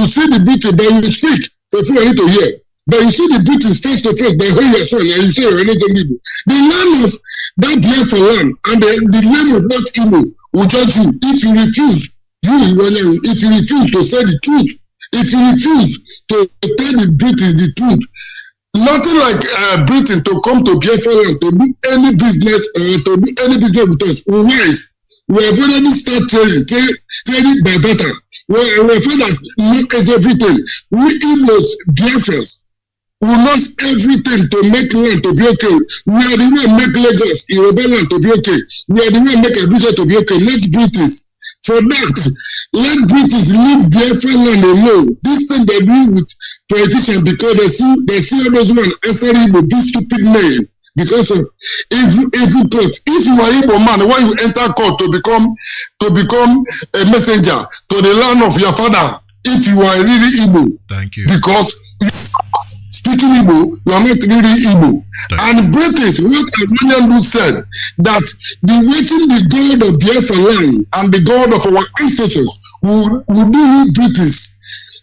will see the beauty, but you speak, so you need to hear. But you see the beauty face to face, they hold your son, and you say you're anything Igbo. The land of that Biafra land and the land of that Igbo will judge you if you refuse. If you refuse to say the truth, if you refuse to tell the British the truth, nothing like Britain to come to Biafra land to do any business with us. Wise. We have already started trading by better. We have found that not as everything. We Igbos, Biafras, we lost everything to make land to be okay. We are the one make Lagos, Yoruba land to be okay. We are the one make Abuja to be okay, not British. For that, let British leave Biafra land alone. This thing they do with politicians because they see all those one answering with this stupid name because of evil court. If you are Igbo man, when you enter court to become a messenger to the land of your father, if you are really Igbo, thank you. Because speaking Igbo, you are not really Igbo. And British, what Nnamdi said, that the God of Biafra land and the God of our ancestors will do you British.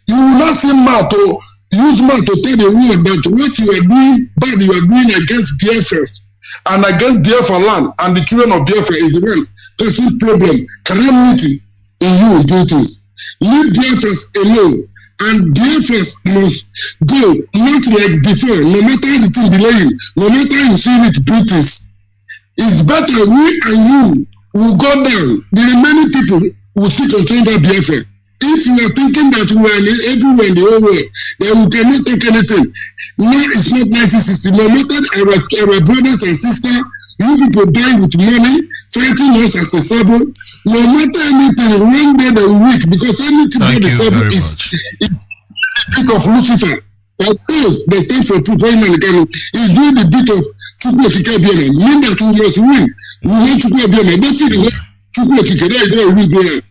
You will not see man to use man to tell the world that what you are doing bad, you are doing against Biafras and against Biafra land and the children of Biafra is the one causing problem, calamity in you British. Leave Biafras alone. And Biafras must go, not like before, no matter the thing delaying, no matter you see it British. It's better we and you will go down. The remaining people will still control that Biafra. If you are thinking that we are everywhere in the whole world, then we cannot take anything. No, it's not 1960. No matter our brothers and sisters, you people die with money, fighting us as a sabble. No matter anything, one day they will weak because anything about the sabble is a bit of Lucifer. Of course, they stand for truth. Is doing the bit of Chukwu Okike Abiama. Mean that we must win. We want Chukwu Abiama. Don't see the way Chukwu Okike.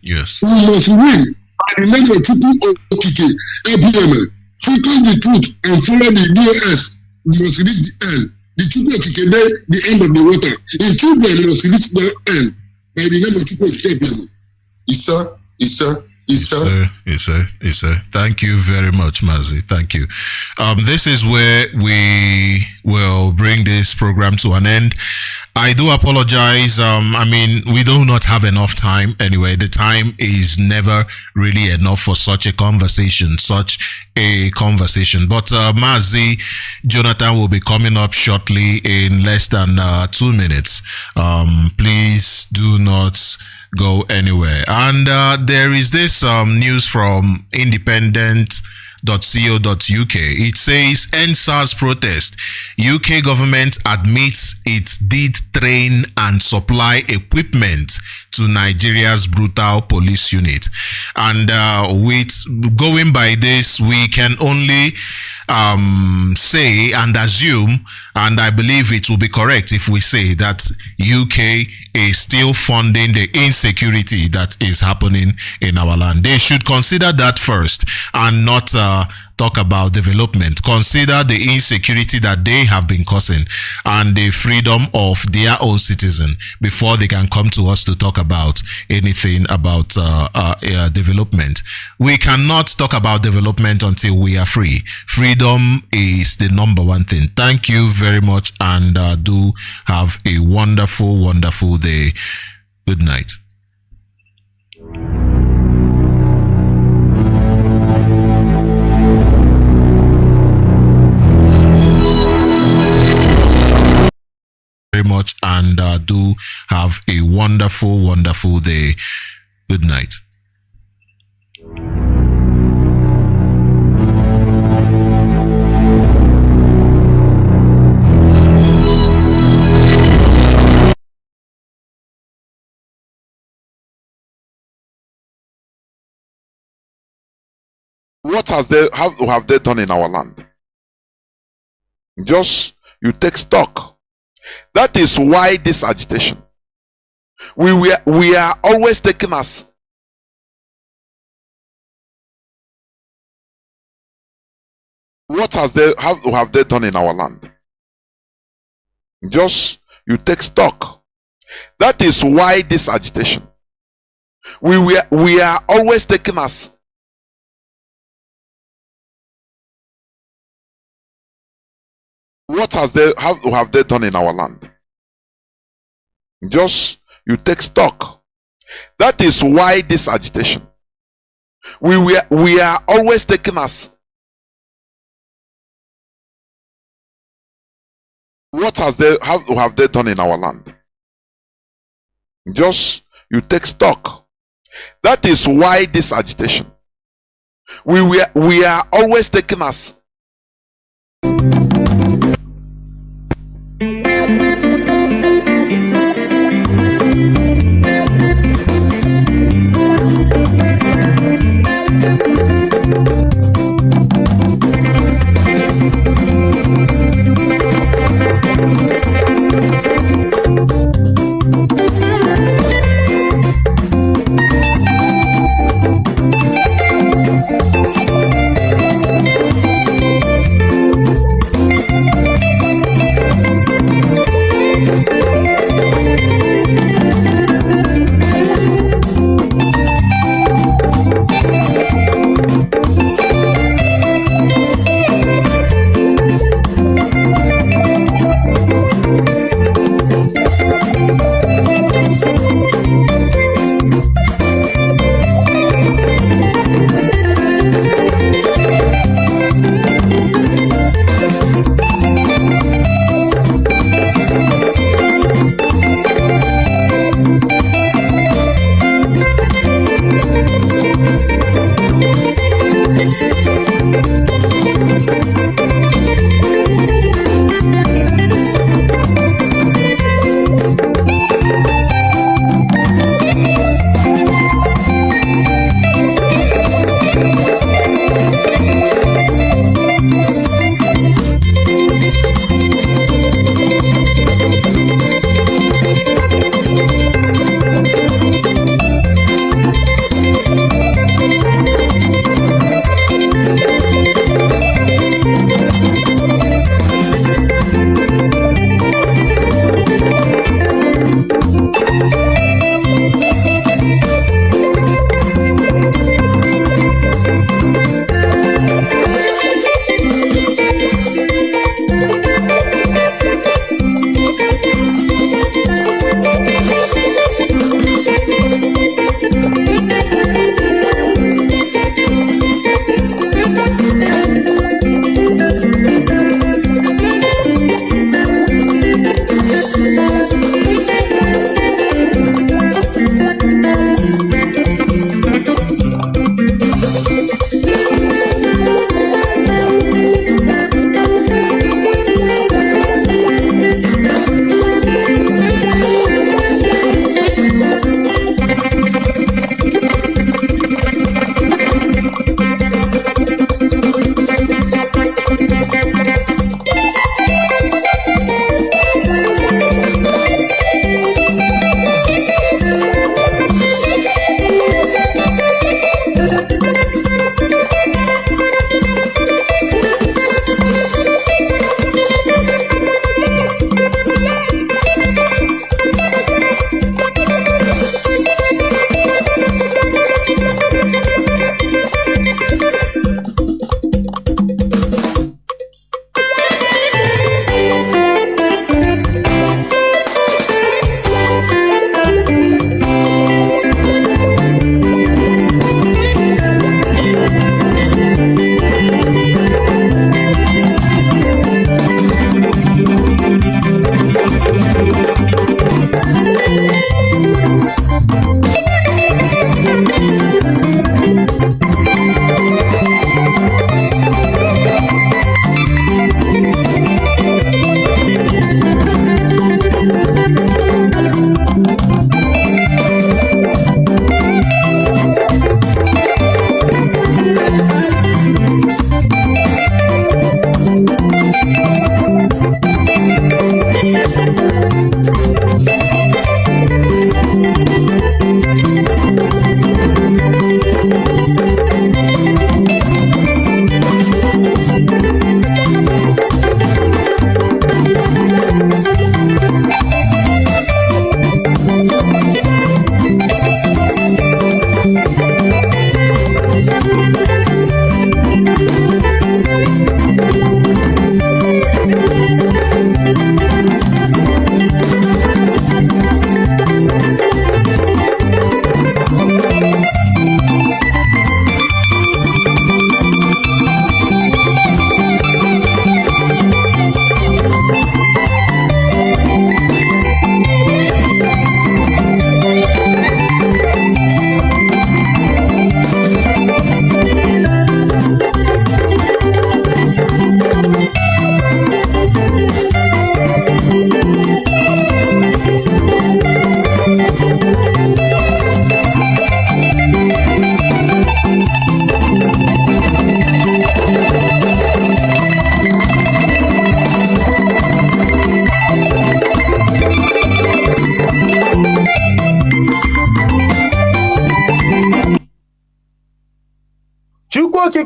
Yes. We must win. Remember Chukwu Okike Abiama. Focus the truth and follow the DOS. We must reach the end. The Chukwu Okike the end of the water. The children must reach the end by the name of Chukwu Okike Abiama. Isa. Thank you very much, Mazi. Thank you. This is where we will bring this program to an end. I do apologize. I mean, we do not have enough time. Anyway, the time is never really enough for such a conversation. But Mazi, Jonathan will be coming up shortly in less than 2 minutes. Please do not go anywhere. And there is this news from independent.co.uk. It says, NSAS protest. UK government admits it did train and supply equipment to Nigeria's brutal police unit. And with going by this, we can only say and assume, and I believe it will be correct if we say that UK is still funding the insecurity that is happening in our land. They should consider that first and not talk about development. Consider the insecurity that they have been causing and the freedom of their own citizen before they can come to us to talk about anything about development. We cannot talk about development until we are free. Freedom is the number one thing. Thank you very much, and do have a wonderful, wonderful day. Good night. Very much, and do have a wonderful, wonderful day. Good night. What have they done in our land? Just you take stock. That is why this agitation. We are always taken as what have they done in our land? Just you take stock. That is why this agitation. We are always taken as What have they done in our land? Just you take stock. That is why this agitation. We are always taken as what have they done in our land? Just you take stock. That is why this agitation. We are always taken as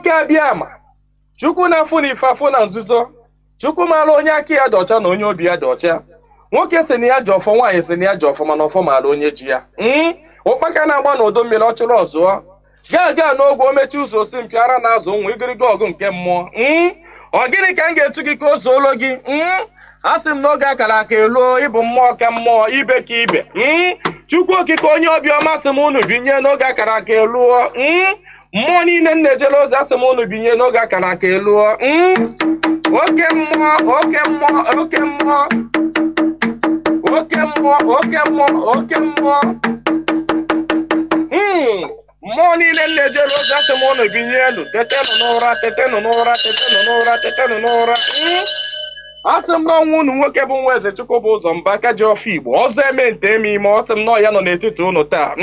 okike abịama Chukwu na-afụ na ife afụ na nzuzo Chukwu maara onye aka ya dị ọcha na onye obi ya dị ọcha nwoke si na ya ji ọfọ nwaanyị si na ya ji ọfọ mana ọfọ maara onye ji ya ụkpaka na-agba n'udo mmiri ọ chụrụ ọzụọ gaa n'ogwe o mechi ụzọ osi mpịara na azụ nwa igirigo ọgụ nke mmụọ ọ gịnị ka m ga-etu gị ka o zuolo gị asị m n'oge akara aka eluo ịbụ mmụọ ka mmụọ ibe ka ibe Chukwu okike onye obiọma sị m unu binye n'oge akara aka eluo mmụọ niile m na-ejere ozi asị m unu binye n'oge akara aka eluo oke mmụọ oke mmụọ oke mmụọ oke mmụọ oke mmụọ oke mmụọ mmụọ niile m na-ejere ozi asị m unu binye elu tetenụ n'ụra tetenụ n'ụra tetenụ n'ụra tetenụ n'ụra asị m n'ọnwa unu nwoke bụ nwa eze Chukwu bụ ụzọ mba aka ji ọfọ Igbo ọzọ eme nte eme ime ọ sị m nọ ya nọ n'etiti unu taa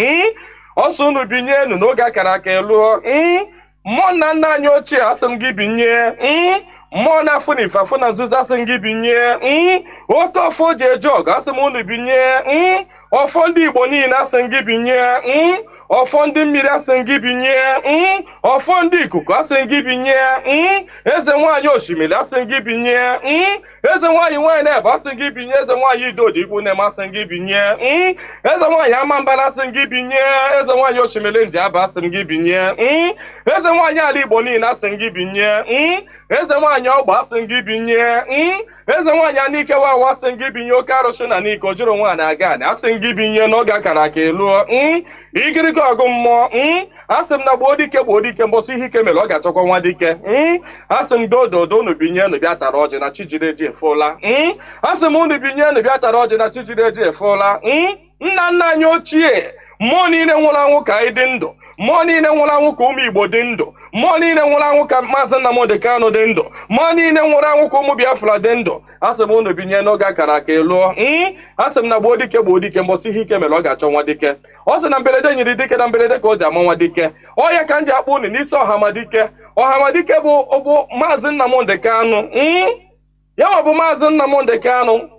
ọsọ unu binye enu n'oge akara aka eluo mmụọ nna nna anyị ochie asị m gị binye mmụọ na-afụ na ife afụ na nzuzo asị m gị binye oke ọfọ ji eje ọgụ asị m unu binye ọfọ ndị Igbo niile asị m gị binye ọfọ ndị mmiri asị m gị binye ọfọ ndị ikuku asị m gị binye eze nwaanyị osimiri asị m gị binye eze nwaanyị na-ebe asị m gị binye eze nwaanyị idodi ikwu na-eme asị m gị binye eze nwaanyị amambara asị m gị binye eze nwaanyị osimiri nji aba asị m gị binye eze nwaanyị ala Igbo niile asị m gị binye eze nwaanyị ọgba asị m gị binye eze nwaanyị anike wawa asị m gị binye oke arụsị na n'ike ojuru nwaanyị aga anị asị m gị binye n'oge akara aka eluo igirigi ọgụ mmụọ asị m na gboo dike mbọsị ihe ike mere ọ ga-achọkwa nwa dike asị m dododo unu binye unu bịa tara ọjị na chijiri eji efoola asị m unu binye unu bịa tara ọjị na chijiri eji efoola nna nna anyị ochie mmụọ niile nwụrụ anwụ ka anyị dị ndụ mmụọ niile nwụrụ anwụ ka ụmụ Igbo dị ndụ mmụọ niile nwụrụ anwụ ka Mazi Nnamdi Kanu dị ndụ mmụọ niile nwụrụ anwụ ka ụmụ Biafra dị ndụ asị m unu binye n'oge akara aka eluo asị m na gboo dike mbọsị ihe ike mere ọ ga-achọ nwa dike ọ sị na mberede nyiri dike na mberede ka o ji ama nwa dike ọ ya ka m ji akpọ unu n'isi ọhamadike bụ Mazi Nnamdi Kanu ya ọ bụ Mazi Nnamdi Kanu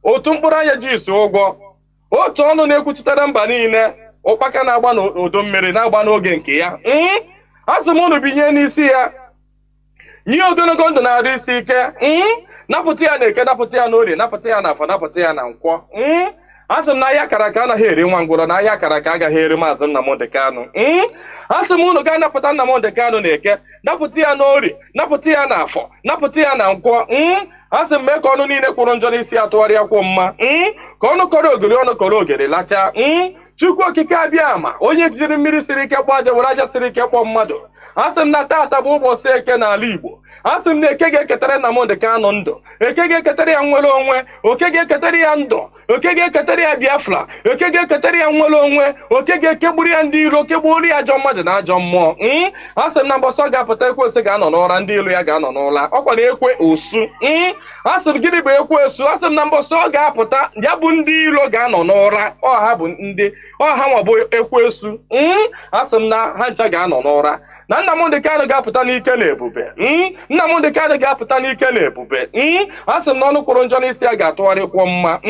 otu mkpụrụ anya ji isi ụgwọ otu ọnụ na-ekwuchitere mba niile ụkpaka na-agba n'udo mmiri na-agba n'oge nke ya asị m unu binye n'isi ya nye ogologo ndụ na-arụ isi ike napụta ya na eke napụta ya na orie napụta ya na afọ napụta ya na nkwọ asị m na ahịa akara aka anaghị eri nwa ngwụrọ na ahịa akara aka agaghị eri Mazi Nnamdi Kanu asị m unu gaa napụta Nnamdi Kanu na eke napụta ya na orie napụta ya na afọ napụta ya na nkwọ asị m mee ka ọnụ niile kwụrụ njọ n'isi atụgharịa kwụ mma ka ọnụ kọrọ ogiri ọnụ kọrọ ogiri lachaa Chukwu okike abịama onye jiri mmiri siri ike kpọọ aja were aja siri ike kpọọ mmadụ asị m na taata bụ ụbọchị eke n'ala Igbo asị m na eke ga-eketara Nnamdi Kanu ndụ eke ga-eketara ya nnwere onwe oke ga-eketara ya ndụ oke ga-eketara ya Biafra oke ga-eketara ya nnwere onwe oke ga-ekegburu ya ndị iro kegburu ya ajọ mmadụ na ajọ mmụọ asị m na mbọsị ọ ga-apụta ekwensu ga-anọ n'ụra ndị ilo ya ga-anọ n'ụra ọkwa na ekwe osu asị m gịnị bụ ekwensu asị m na mbọsị ọ ga-apụta ya bụ ndị ilo ga-anọ n'ụra ọha bụ ndị ọha nwa bụ ekwensu asị m na ha ncha ga-anọ n'ụra na Nnamdi Kanu ga-apụta n'ike na ebube Nnamdi Kanu ga-apụta n'ike na ebube asị m na ọnụ kwụrụ njọ n'isi ya ga-atụgharịkwọ mma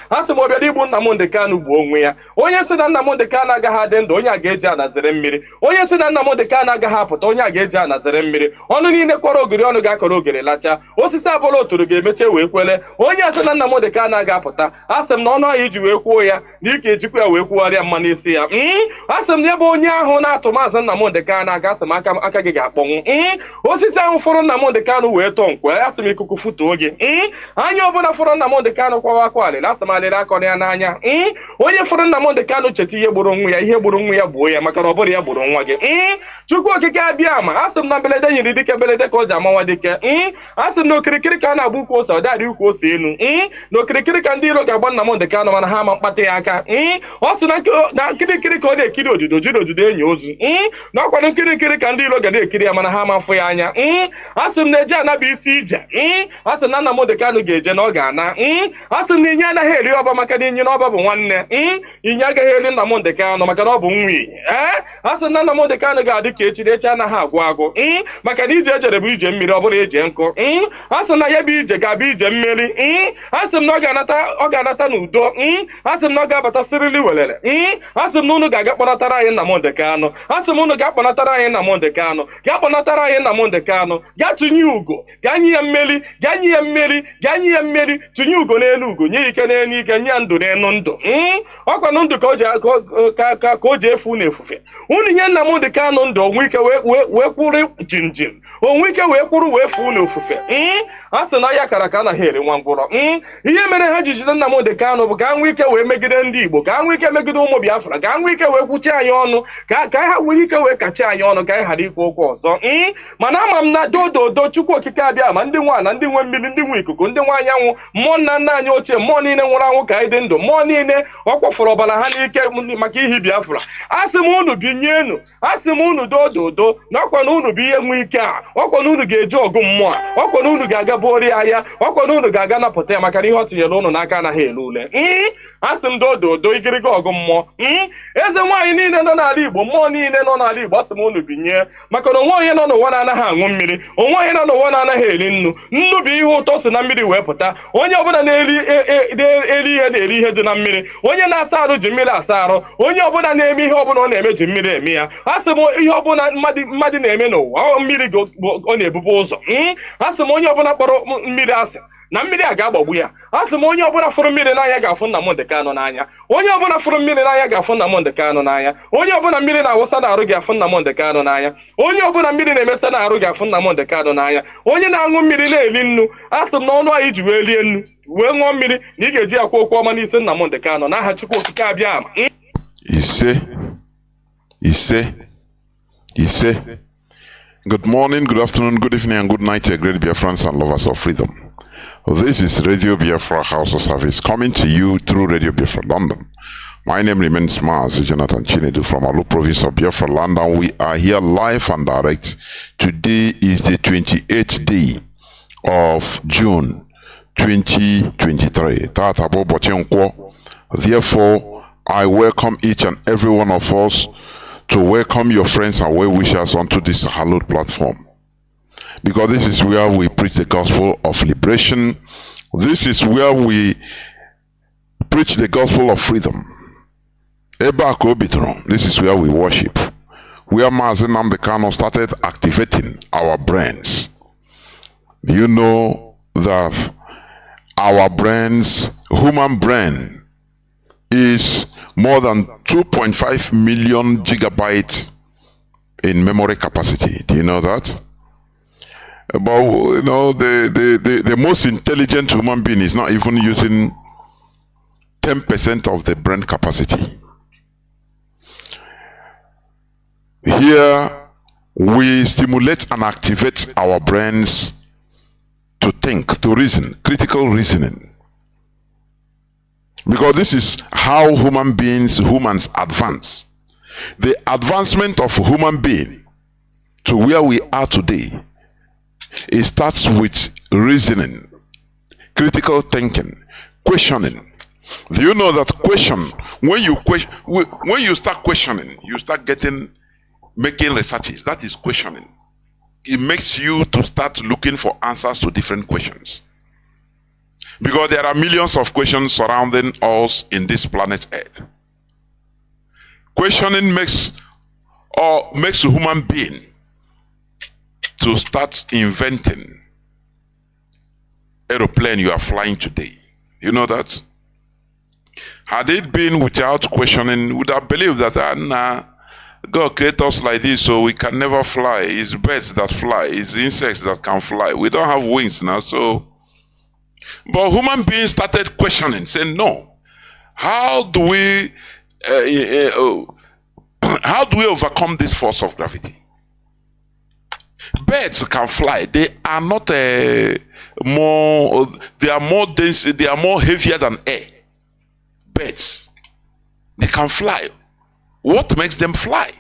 asị m ọbịara igbu Nnamdi Kanu bụ onwe ya onye si na Nnamdi Kanu agaghị adị ndụ onye a ga-eji anazere mmiri onye si na Nnamdi Kanu agaghị apụta onye a ga-eji anazere mmiri ọnụ niile kwọrọ ogiri ọnụ ga-akọrọ ogiri lacha osisi abụla oturu ga-emeche wee kwele onye asị na Nnamdi Kanu agaghị apụta asị m na ọnụ ahụ iji wee kwuo ya na ike ejikwa ya wee kwugharịa mma n'isi ya asị m na ebe onye ahụ na-atụ Mazi Nnamdi Kanu aga asị m aka gị ga-akpọnwụ osisi ahụ fọrọ Nnamdi Kanu wee tọọ nkwe asị m ikuku futuo gị anya ọbụla fọrọ Nnamdi Kanu kwawa akwa alịla asị m alịla akọrọ ya n'anya onye fọrọ Nnamdi Kanu cheta ihe gburu nwa ya ihe gburu nwa ya gbuo ya maka na ọ bụrụ ya gburu nwa gị Chukwu okike abịama asị m na mberede nyiri dike mberede ka o ji amawa dike asị m na okirikiri ka a na-agba ukwu ose ọ dadị ukwu ose elu na okirikiri ka ndị iro ga-agba Nnamdi Kanu mana ha ama mkpata ya aka ọ sị na nkirikiri ka ọ na-ekiri odido jiri odido enyi ozu na ọkwanụ nkirikiri ka ndị iro ga na-ekiri ya mana ha ama mfụ ya anya asị m na eje anaba isi ije asị na Nnamdi Kanu ga-eje na ọ ga-ana asị m na inye anaghị eri ọba maka na inye na ọba bụ nwanne inye agaghị eri Nnamdi Kanu maka na ọ bụ nwi asị na Nnamdi Kanu ga-adị ka echi anaghị agwụ agwụ maka na ije ejere bụ ije mmiri ọ bụla eje nkụ asị na ya bụ ije ga-abụ ije mmiri asị m na ọ ga-anata n'udo asị m na ọ ga-abata sirili welere Asị m na unu ga-aga kpọnatara anyị Nnamdi Kanu. Asị m unu ga-akpọnatara anyị Nnamdi Kanu. Gaa kpọnatara anyị Nnamdi Kanu. Gaa tụnye ugo. Gaa nye ya mmeri. Gaa nye ya mmeri. Gaa nye ya mmeri. Tụnye ugo n'elu ugo. Nye ike n'elu ike. Nye ya ndụ n'elu ndụ. Ọkwanụ ndụ ka o ji efu n'efufe. Unu nye Nnamdi Kanu ndụ onwe ike wee kwụrụ jinjin. Onwe ike wee kwụrụ wee fuo n'ofufe. A sị na ya kara ka anaghị eri nwa ngwụrọ. Ihe mere ha ji jide Nnamdi Kanu bụ ka nwee ike wee megide ndị Igbo, ka nwee ike megide ụmụ Biafra, ka nwee ike wee kwuchie anyị ọnụ, ka ha nwee ike wee kachi anyị ọnụ, ka anyị ghara ikwu okwu ọzọ. Mana ama m na dododo Chukwu okike abịa ma ndị nwa na ndị nwe mmiri, ndị nwe ikuku, ndị nwe anyanwụ, mmụọ nna nna anyị ochie, mmụọ niile nwụrụ anwụ ka anyị dị ndụ, mmụọ niile ọ kwafọrọ ọbara ha n'ike maka ihi Biafra. Asị m unu binyenu, asị m unu dododo na ọkwa na unu bụ ihe nwe ike a, ọkwa na unu ga-eji ọgụ mmụọ a, ọkwa na unu ga-aga bori ahịa, ọkwa na unu ga-aga napụta ya maka na ihe ọ tinyere unu n'aka anaghị ele ule. Asị m dododo igiriga ọgụ mmụọ. Eze nwaanyị niile nọ n'ala Igbo, mmụọ niile nọ n'ala Igbo, asị m unu binye maka na onwe onye nọ n'ụwa na-anaghị aṅụ mmiri, onwe onye nọ n'ụwa na-anaghị eri nnu. Nnu bụ ihe ụtọ si na mmiri wee pụta. Onye ọbụla na-eri ihe na-eri ihe dị na mmiri. Onye na-asa arụ ji mmiri asa arụ. Onye ọbụla na-eme ihe ọbụla ọ na-eme ji mmiri eme ya. Asị m ihe ọbụla mmadụ na-eme n'ụwa mmiri ọ na-ebubu ụzọ. Asị m onye ọbụla kpọrọ mmiri asị na mmiri a ga-agbagbu ya. Asị m onye ọbụla fụrụ mmiri n'anya ga-afụ Nnamdi Kanu n'anya. Onye ọbụla fụrụ mmiri n'anya ga-afụ Nnamdi Kanu n'anya. Onye ọbụla mmiri na-awụsa n'arụ ga-afụ Nnamdi Kanu n'anya. Onye ọbụla mmiri na-emesa n'arụ ga-afụ Nnamdi Kanu n'anya. Onye na-aṅụ mmiri na-eli nnu, asị m na ọnụ anyị ji wee lie nnu wee ṅụọ mmiri na ị ga-eji akwa okwu ọma n'isi Nnamdi Kanu n'aha Chukwu okike abịa ama. Ise. Good morning, good afternoon, good evening, and good night, great Biafrans and lovers of freedom. This is Radio Biafra HAUSA-SERVICE coming to you through Radio Biafra London. My name remains Mazi Chinedu from Alu province of Biafra land, and we are here live and direct. Today is the 28th day of June 2023. Therefore, I welcome each and every one of us to welcome your friends and well-wishers onto this hallowed platform. Because this is where we preach the gospel of liberation. This is where we preach the gospel of freedom. This is where we worship. Where Mazi Nnamdi Kanu started activating our brains. Do you know that our brains, human brain, is more than 2.5 million gigabytes in memory capacity? Do you know that? But you know, the most intelligent human being is not even using 10% of the brain capacity. Here we stimulate and activate our brains to think, to reason, critical reasoning. Because this is how humans advance. The advancement of human being to where we are today, it starts with reasoning, critical thinking, questioning. Do you know that when you start questioning, you start making researches? That is questioning. It makes you to start looking for answers to different questions. Because there are millions of questions surrounding us in this planet Earth. Questioning makes a human being to start inventing aeroplane you are flying today. You know that? Had it been without questioning, would have believed that God created us like this so we can never fly. It's birds that fly, it's insects that can fly. We don't have wings now, so. But human beings started questioning, saying, no, how do we overcome this force of gravity? Birds can fly. They are not they are more dense, they are more heavier than air. Birds, they can fly. What makes them fly?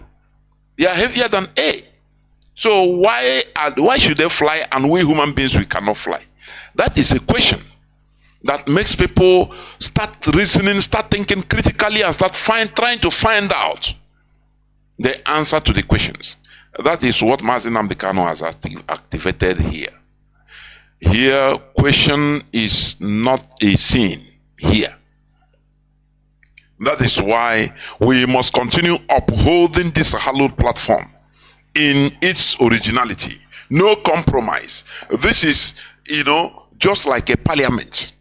They are heavier than air. So why should they fly and we human beings, we cannot fly? That is a question that makes people start reasoning, start thinking critically, and start trying to find out the answer to the questions. That is what Mazi Nnamdi Kanu has activated here. Here, question is not a sin. Here, That is why we must continue upholding this hallowed platform in its originality. No compromise. This is, just like a parliament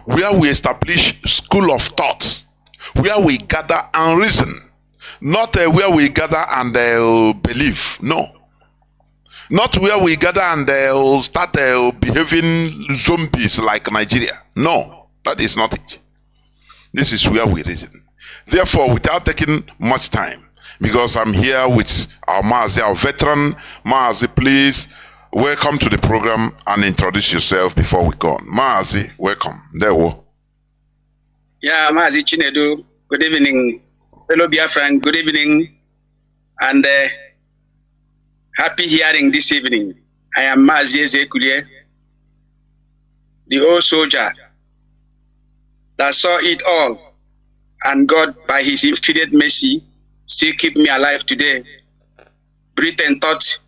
where we establish school of thought, where we gather and reason, not where we gather and believe. No. Not where we gather and start behaving zombies like Nigeria. No, that is not it. This is where we reason. Therefore, without taking much time, because I'm here with our Mazi, our veteran. Mazi, please welcome to the program and introduce yourself before we go on. Mazi, welcome. There we go. Yeah, Mazi Chinedu. Good evening, fellow Biafran. Good evening, and happy hearing this evening. I am Mazi Ezekulie, the old soldier that saw it all, and God, by His infinite mercy, still keep me alive today. Britain thought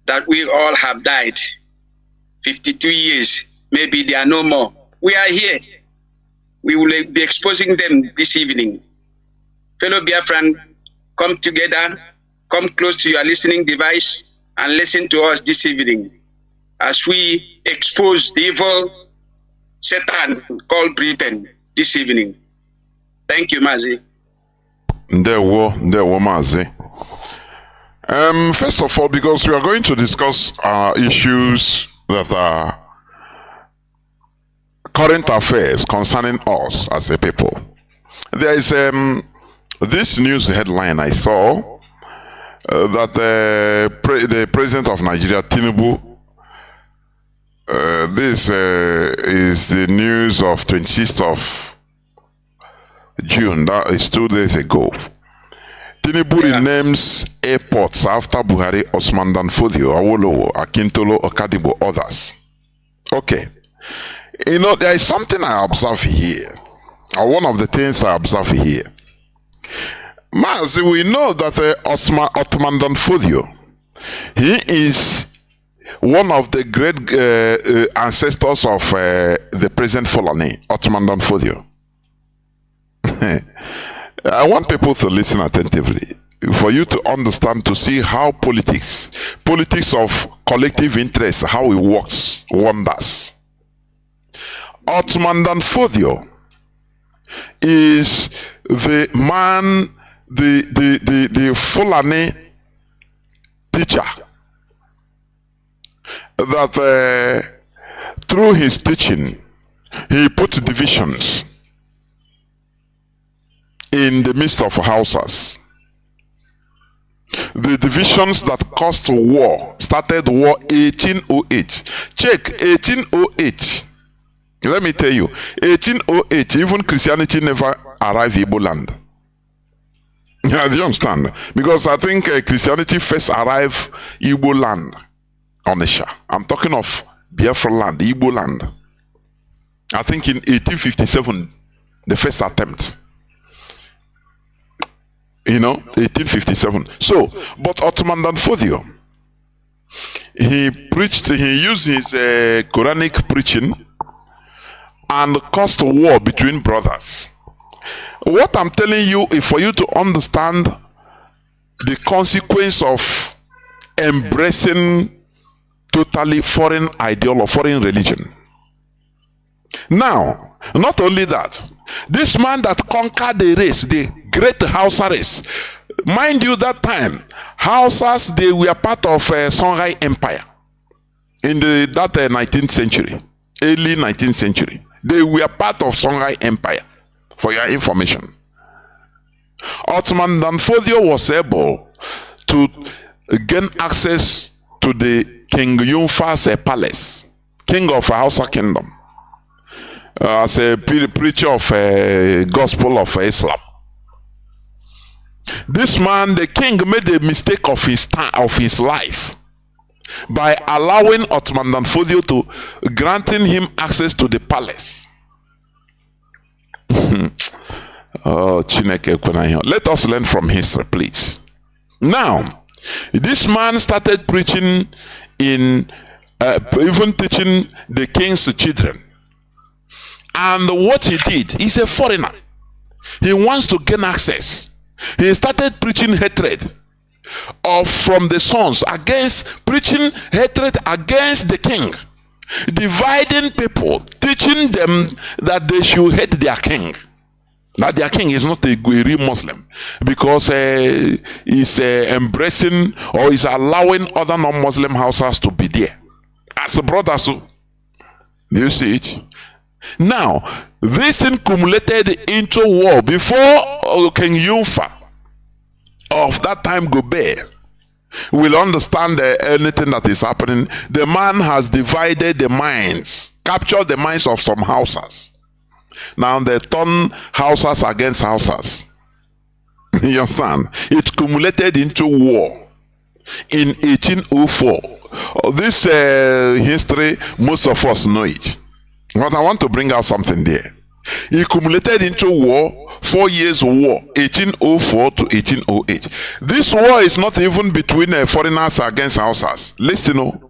that we all have died. 52 years, maybe they are no more. We are here. We will be exposing them this evening. Fellow Biafran, come together, come close to your listening device and listen to us this evening as we expose the evil Satan called Britain this evening. Thank you, Mazi. There were Mazi. First of all, because we are going to discuss issues that are current affairs concerning us as a people. There is this news headline I saw that the president of Nigeria, Tinubu, this is the news of 26th of June, that is 2 days ago. Tinubu renames airports after Buhari, Osman Danfodio, Awolowo, Akintolo, Okadibo, others. Okay. There is something I observe here, or one of the things I observe here. Mazi, we know that Osman Danfodio, he is one of the great ancestors of the present Fulani, Osman Danfodio. I want people to listen attentively, for you to understand, to see how politics of collective interest, how it works wonders. Osman Danfodio is the man, the Fulani teacher that through his teaching he put divisions in the midst of Hausas. The divisions that caused war, started war 1808. Check 1808. Let me tell you, 1808, even Christianity never arrived in Igbo land. Yeah, do you understand? Because I think Christianity first arrived Igbo land, Onisha. I'm talking of Biafra land, Igbo land. I think in 1857, the first attempt. 1857. So, but Osman Danfodio, he used his Quranic preaching and caused a war between brothers. What I'm telling you is for you to understand the consequence of embracing totally foreign ideology, foreign religion. Now, not only that, this man that conquered the race, the great Hausa race, mind you, that time Hausas, they were part of Songhai Empire in that 19th century, early 19th century. They were part of Songhai Empire, for your information. Osman Danfodio was able to gain access to the King Yunfa's palace, king of Hausa kingdom, as a preacher of gospel of Islam. This man, the king, made a mistake of his life by allowing Osman Danfodio to granting him access to the palace. Oh, Chineke Kwenayo. Let us learn from history, please. Now, this man started preaching even teaching the king's children. And what he did, he's a foreigner. He wants to gain access. He started preaching hatred from the sons, preaching hatred against the king, dividing people, teaching them that they should hate their king. That their king is not a real Muslim because he's embracing or is allowing other non-Muslim houses to be there as a brother. So you see it now. This thing cumulated into war before King Yunfa of that time go bear will understand anything that is happening. The man has divided the minds, captured the minds of some houses. Now they turn houses against houses. You understand? It cumulated into war in 1804. This history, most of us know it. But I want to bring out something there. It cumulated into war, 4 years war, 1804 to 1808. This war is not even between foreigners against houses. Listen,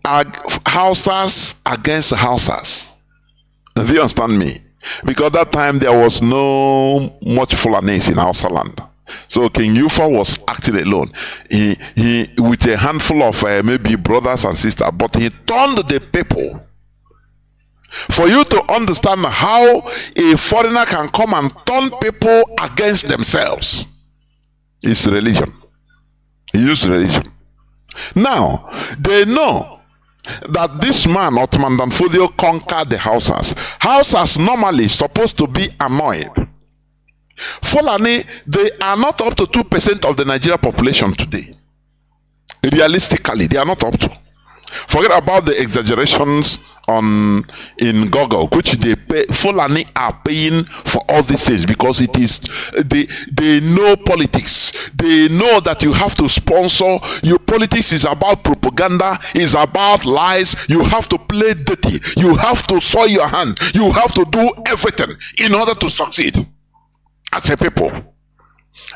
houses against houses. Do you understand me? Because that time there was no much Fulanese in Hausa land. So King Yufa was acting alone. He with a handful of maybe brothers and sisters, but he turned the people. For you to understand how a foreigner can come and turn people against themselves, it's religion. He used religion. Now, they know that this man, Ottoman Danfodio, conquered the Hausas. Hausas normally supposed to be annoyed. Fulani, they are not up to 2% of the Nigerian population today. Realistically, they are not up to. Forget about the exaggerations in Google, which Fulani are paying for all these things because it is they know politics. They know that you have to sponsor. Your politics is about propaganda, is about lies. You have to play dirty. You have to soil your hand. You have to do everything in order to succeed. As a people,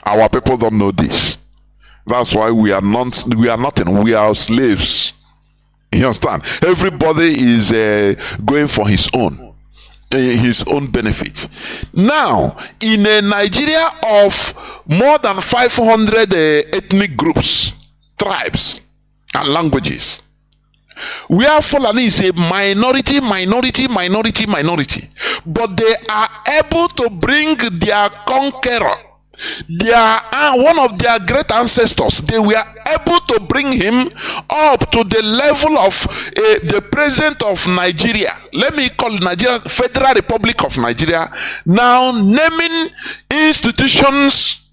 our people don't know this. That's why we are nothing. We are slaves. You understand? Everybody is going for his own benefit. Now, in a Nigeria of more than 500 ethnic groups, tribes, and languages, where Fulani is a minority, but they are able to bring their conqueror, one of their great ancestors. They were able to bring him up to the level of the president of Nigeria. Let me call it Nigeria, Federal Republic of Nigeria. Now naming institutions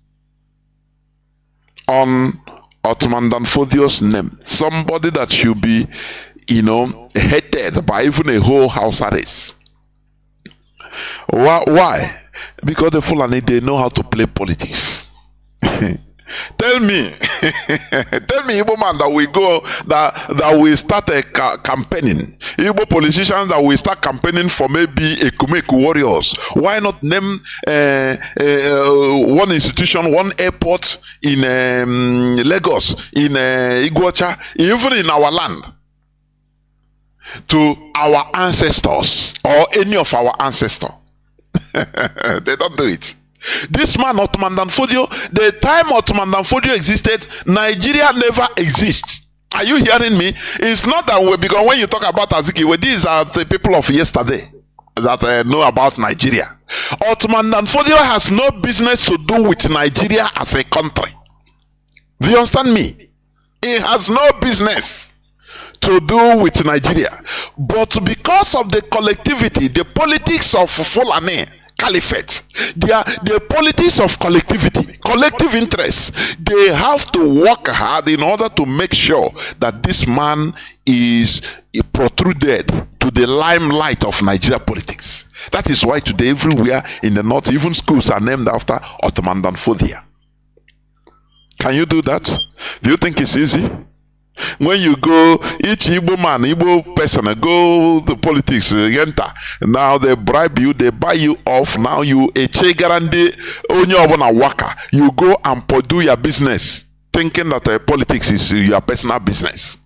on Ottoman Danfodio's name. Somebody that should be, hated by even a whole Hausa race. Why? Because the Fulani, they know how to play politics. Tell me, Igbo man that we go, that we start a campaigning. Igbo politicians that we start campaigning for maybe Ekumeku warriors. Why not name one institution, one airport in Lagos, in Iguacha, even in our land, to our ancestors or any of our ancestors? They don't do it. This man, Ottoman Danfodio, the time Ottoman Danfodio existed, Nigeria never exists. Are you hearing me? It's not that way, because when you talk about Azikiwe, these are the people of yesterday that know about Nigeria. Ottoman Danfodio has no business to do with Nigeria as a country. Do you understand me? He has no business to do with Nigeria. But because of the collectivity, the politics of Fulani Caliphate, the politics of collectivity, collective interests, they have to work hard in order to make sure that this man is protruded to the limelight of Nigeria politics. That is why today everywhere in the north, even schools are named after Ottoman Danfodio. Can you do that? Do you think it's easy? When you go, each Igbo man, Igbo person, go to politics, enter. Now they bribe you, they buy you off. Now you a chegarande onyo waka. You go and do your business, thinking that politics is your personal business.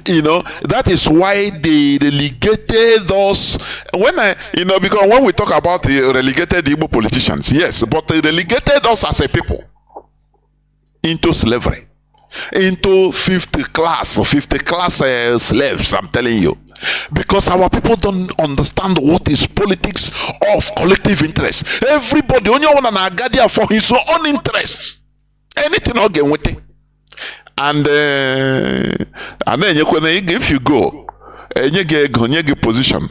You know, that is why they relegated us. Because when we talk about the relegated Igbo politicians, yes, but they relegated us as a people into slavery, into 50 class slaves, I'm telling you. Because our people don't understand what is politics of collective interest. Everybody, only one and agadia for his own interests. Anything or get with it. And then if you go and you get position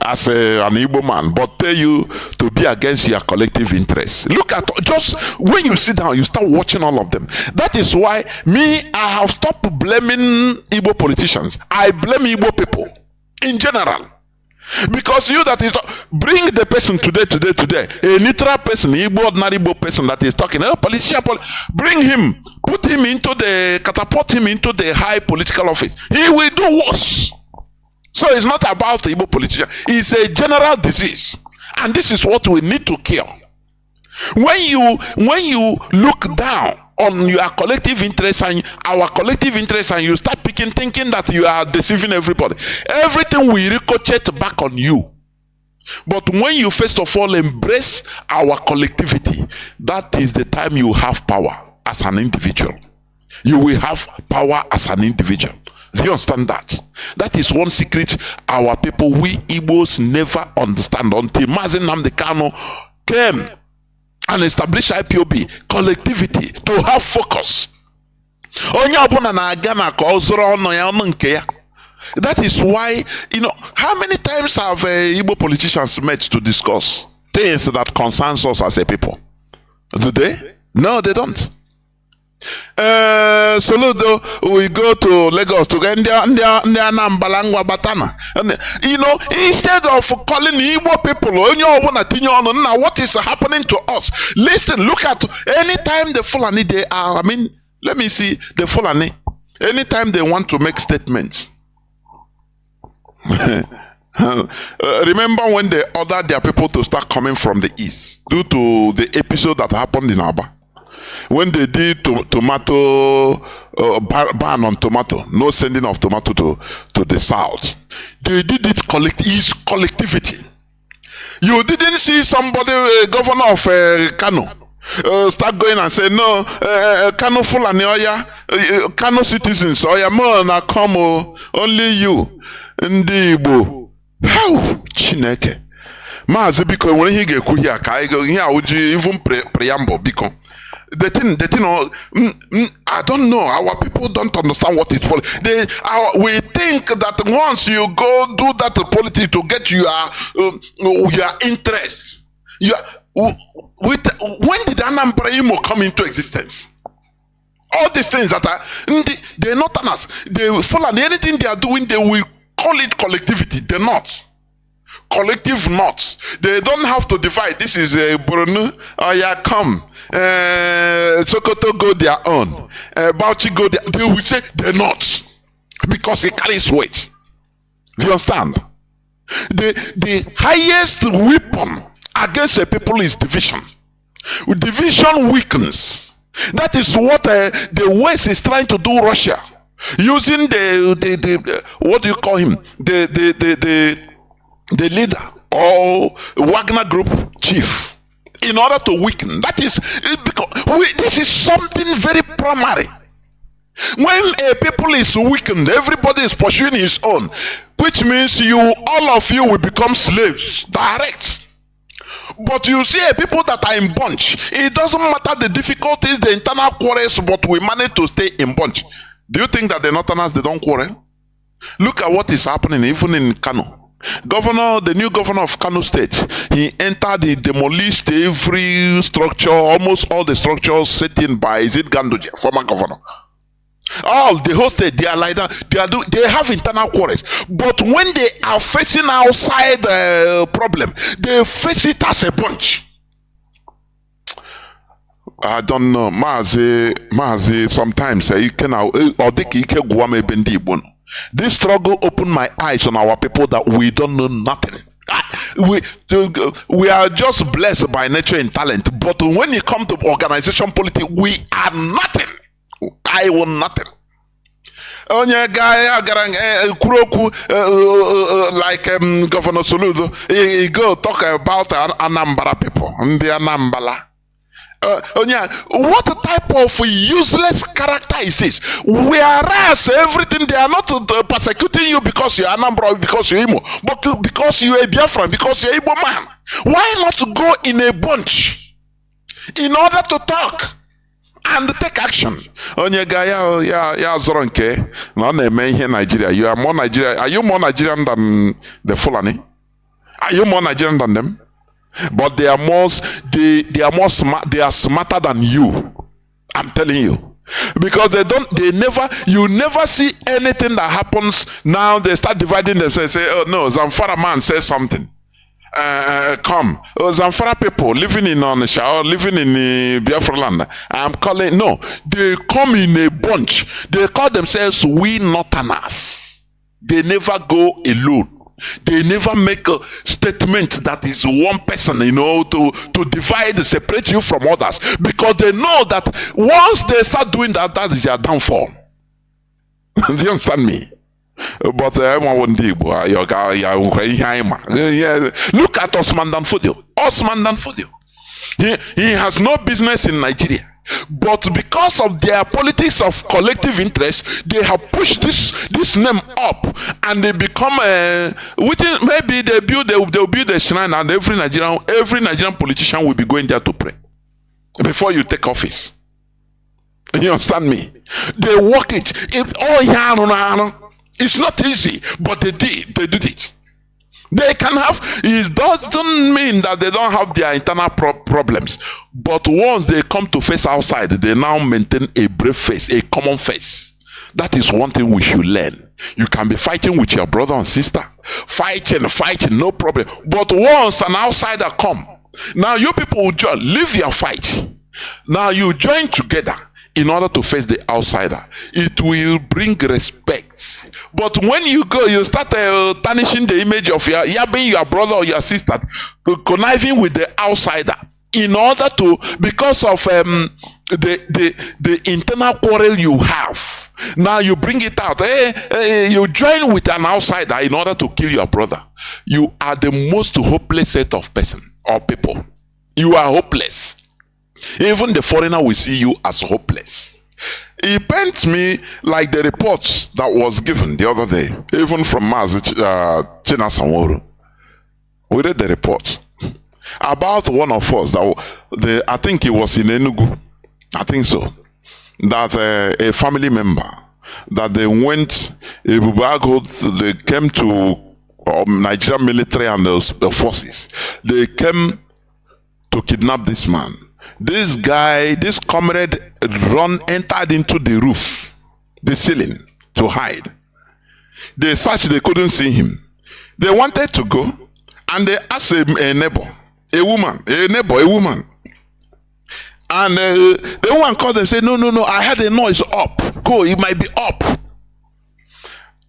as an Igbo man, but tell you to be against your collective interests. Look at just when you sit down, you start watching all of them. That is why I have stopped blaming Igbo politicians. I blame Igbo people in general. Because you that is bring the person today, a literal person, Igbo ordinary Igbo person that is talking, politician, bring him, catapult him into the high political office. He will do worse. So it's not about the Igbo politician. It's a general disease, and this is what we need to cure. When you look down on your collective interests and our collective interests, and you start thinking that you are deceiving everybody, everything will ricochet back on you. But when you first of all embrace our collectivity, that is the time you have power as an individual. You will have power as an individual. Do you understand that? That is one secret our people, we Igbos, never understand until Mazi Nnamdi Kanu came and established IPOB, collectivity, to have focus. That is why, how many times have Igbo politicians met to discuss things that concerns us as a people? Do they? No, they don't. Soludo, we go to Lagos to Anambalangwa Batana. Instead of calling Igbo people, now what is happening to us? Listen, look at anytime the Fulani they are, let me see the Fulani. Anytime they want to make statements. Remember when they ordered their people to start coming from the east due to the episode that happened in Aba? When they did tomato ban on tomato, no sending of tomato to the south, they did it collectivity. You didn't see somebody, governor of Kanu, start going and say, no, Kanu Fulani Oya, Kanu citizens Oya, more na come, only you, Ndi Igbo. How Chineke? Mazi biko when he get kuya ka even preamble biko. The thing, I don't know. Our people don't understand what is politics. We think that once you go do that politics to get your interests, when did Anambra Imo come into existence? All these things that are, they're not on us. They follow anything they are doing, they will call it collectivity. They're not. Collective not. They don't have to divide. This is a Borno. Oh yeah, come. Sokoto go their own. Bauchi go their. They will say they're not because it carries weight. Do you understand? The highest weapon against a people is division. Division weakens. That is what the West is trying to do. Russia using the what do you call him? The leader or Wagner Group chief, in order to weaken. That is because this is something very primary. When a people is weakened, everybody is pursuing his own, which means all of you will become slaves direct. But you see a people that are in bunch, it doesn't matter the difficulties, the internal quarrels, but we manage to stay in bunch. Do you think that the Northerners, they don't quarrel? Look at what is happening even in Kanu. The new governor of Kanu State, he entered, he demolished every structure, almost all the structures set in by Gandoja, former governor. All the whole state, they are like that. They have internal quarrels, but when they are facing outside problem, they face it as a bunch. I don't know, Mazi. Sometimes you can this struggle opened my eyes on our people that we don't know nothing. We are just blessed by nature and talent, but when it comes to organization politics, we are nothing. I want nothing. onye guy Kuroku like Governor Soludo, he go talk about Anambra people, the Anambala. What type of useless character is this? Whereas everything, they are not persecuting you because you're Anambra, because you're Imo, but because you're a Biafra, because you're Igbo man. Why not go in a bunch in order to talk and take action? Onye guy, ya zoronke, no na-eme ihe Nigeria. You are more Nigerian. Are you more Nigerian than the Fulani? Are you more Nigerian than them? But they are more smart. They are smarter than you. I'm telling you, because you never see anything that happens. Now they start dividing themselves. Say, oh no, Zamfara man says something. Come, Zamfara people living in Onisha or living in Biafra land. I'm calling. No, they come in a bunch. They call themselves we Northerners. They never go alone. They never make a statement that is one person, to divide, separate you from others, because they know that once they start doing that, that is their downfall. Do you understand me? But look at Osman Danfodio. Osman Danfodio. He has no business in Nigeria. But because of their politics of collective interest, they have pushed this name up, and they become maybe they'll build a shrine, and every Nigerian politician will be going there to pray before you take office. You understand me? They work it. It's not easy, but they did it. They can have, it doesn't mean that they don't have their internal problems, but once they come to face outside, they now maintain a brave face, a common face. That is one thing we should learn. You can be fighting with your brother and sister, fighting, no problem. But once an outsider come, now you people will leave your fight. Now you join together in order to face the outsider. It will bring respect. But when you go, you start tarnishing the image of your brother or your sister, conniving with the outsider, in order to, because of the internal quarrel you have. Now you bring it out. You join with an outsider in order to kill your brother. You are the most hopeless set of person or people. You are hopeless. Even the foreigner will see you as hopeless. It pains me like the reports that was given the other day, even from Mazi Chinedu. We read the report about one of us that I think it was in Enugu. I think so. That a family member that they went, they came to Nigerian military and the forces. They came to kidnap this man. This guy, this comrade entered into the roof, the ceiling, to hide. They searched, they couldn't see him. They wanted to go, and they asked a neighbor, a woman. And the woman called them and said, no, I heard a noise up. Go, it might be up.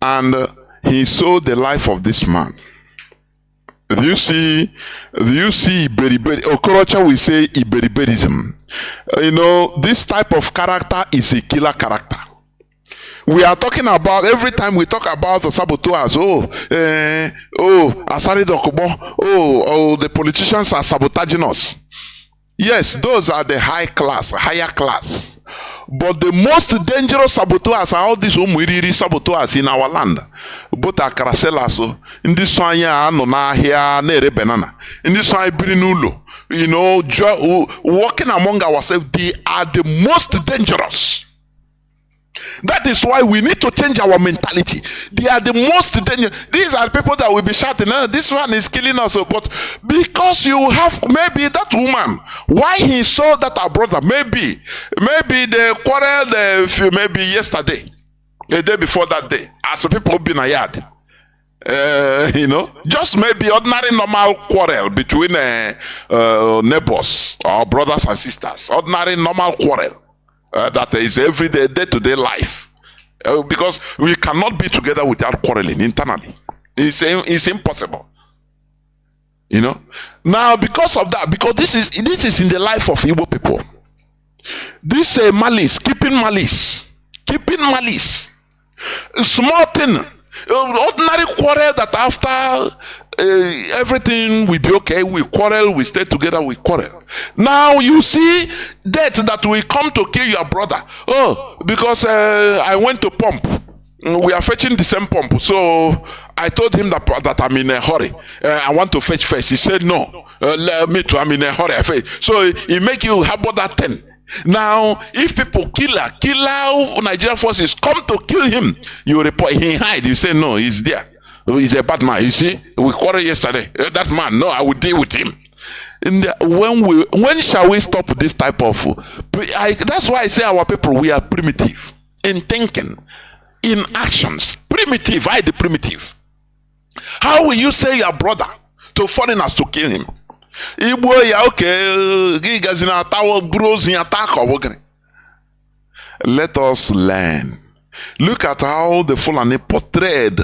And he saw the life of this man. Do you see Iberi? Okorocha will say Iberiberism. This type of character is a killer character. We are talking about, every time we talk about the saboteurs, Asari Dokubo, the politicians are sabotaging us. Yes, those are the higher class. But the most dangerous saboteurs are all these umwiriri saboteurs in our land. Both are Karaselas, in this one no na here nere banana. In this one birinulo. Working among ourselves, they are the most dangerous. That is why we need to change our mentality. They are the most dangerous. These are people that will be shouting, this one is killing us. But because you have, maybe that woman, why he saw that our brother, maybe they quarreled maybe yesterday, the day before that day, as people have been a yard. Just maybe ordinary normal quarrel between neighbors or brothers and sisters. Ordinary normal quarrel. That is everyday, day-to-day life, because we cannot be together without quarreling internally. It's impossible. Now because of that, because this is in the life of Igbo people. This malice, keeping malice. A small thing, ordinary quarrel that after everything will be okay, we quarrel, we stay together, we quarrel. Now you see death that will come to kill your brother. Oh, because I went to pump. We are fetching the same pump. So I told him that I'm in a hurry. I want to fetch first. He said no. Me too, I'm in a hurry. So he make you harbor that thing. Now, if people killer Nigerian forces come to kill him, you report, he hide. You say no, he's there. He's a bad man. You see, we quarreled yesterday. That man, no, I will deal with him. When shall we stop this type of? That's why I say our people, we are primitive in thinking, in actions. Primitive, I the primitive. How will you say your brother to foreigners to kill him? Let us learn. Look at how the Fulani portrayed,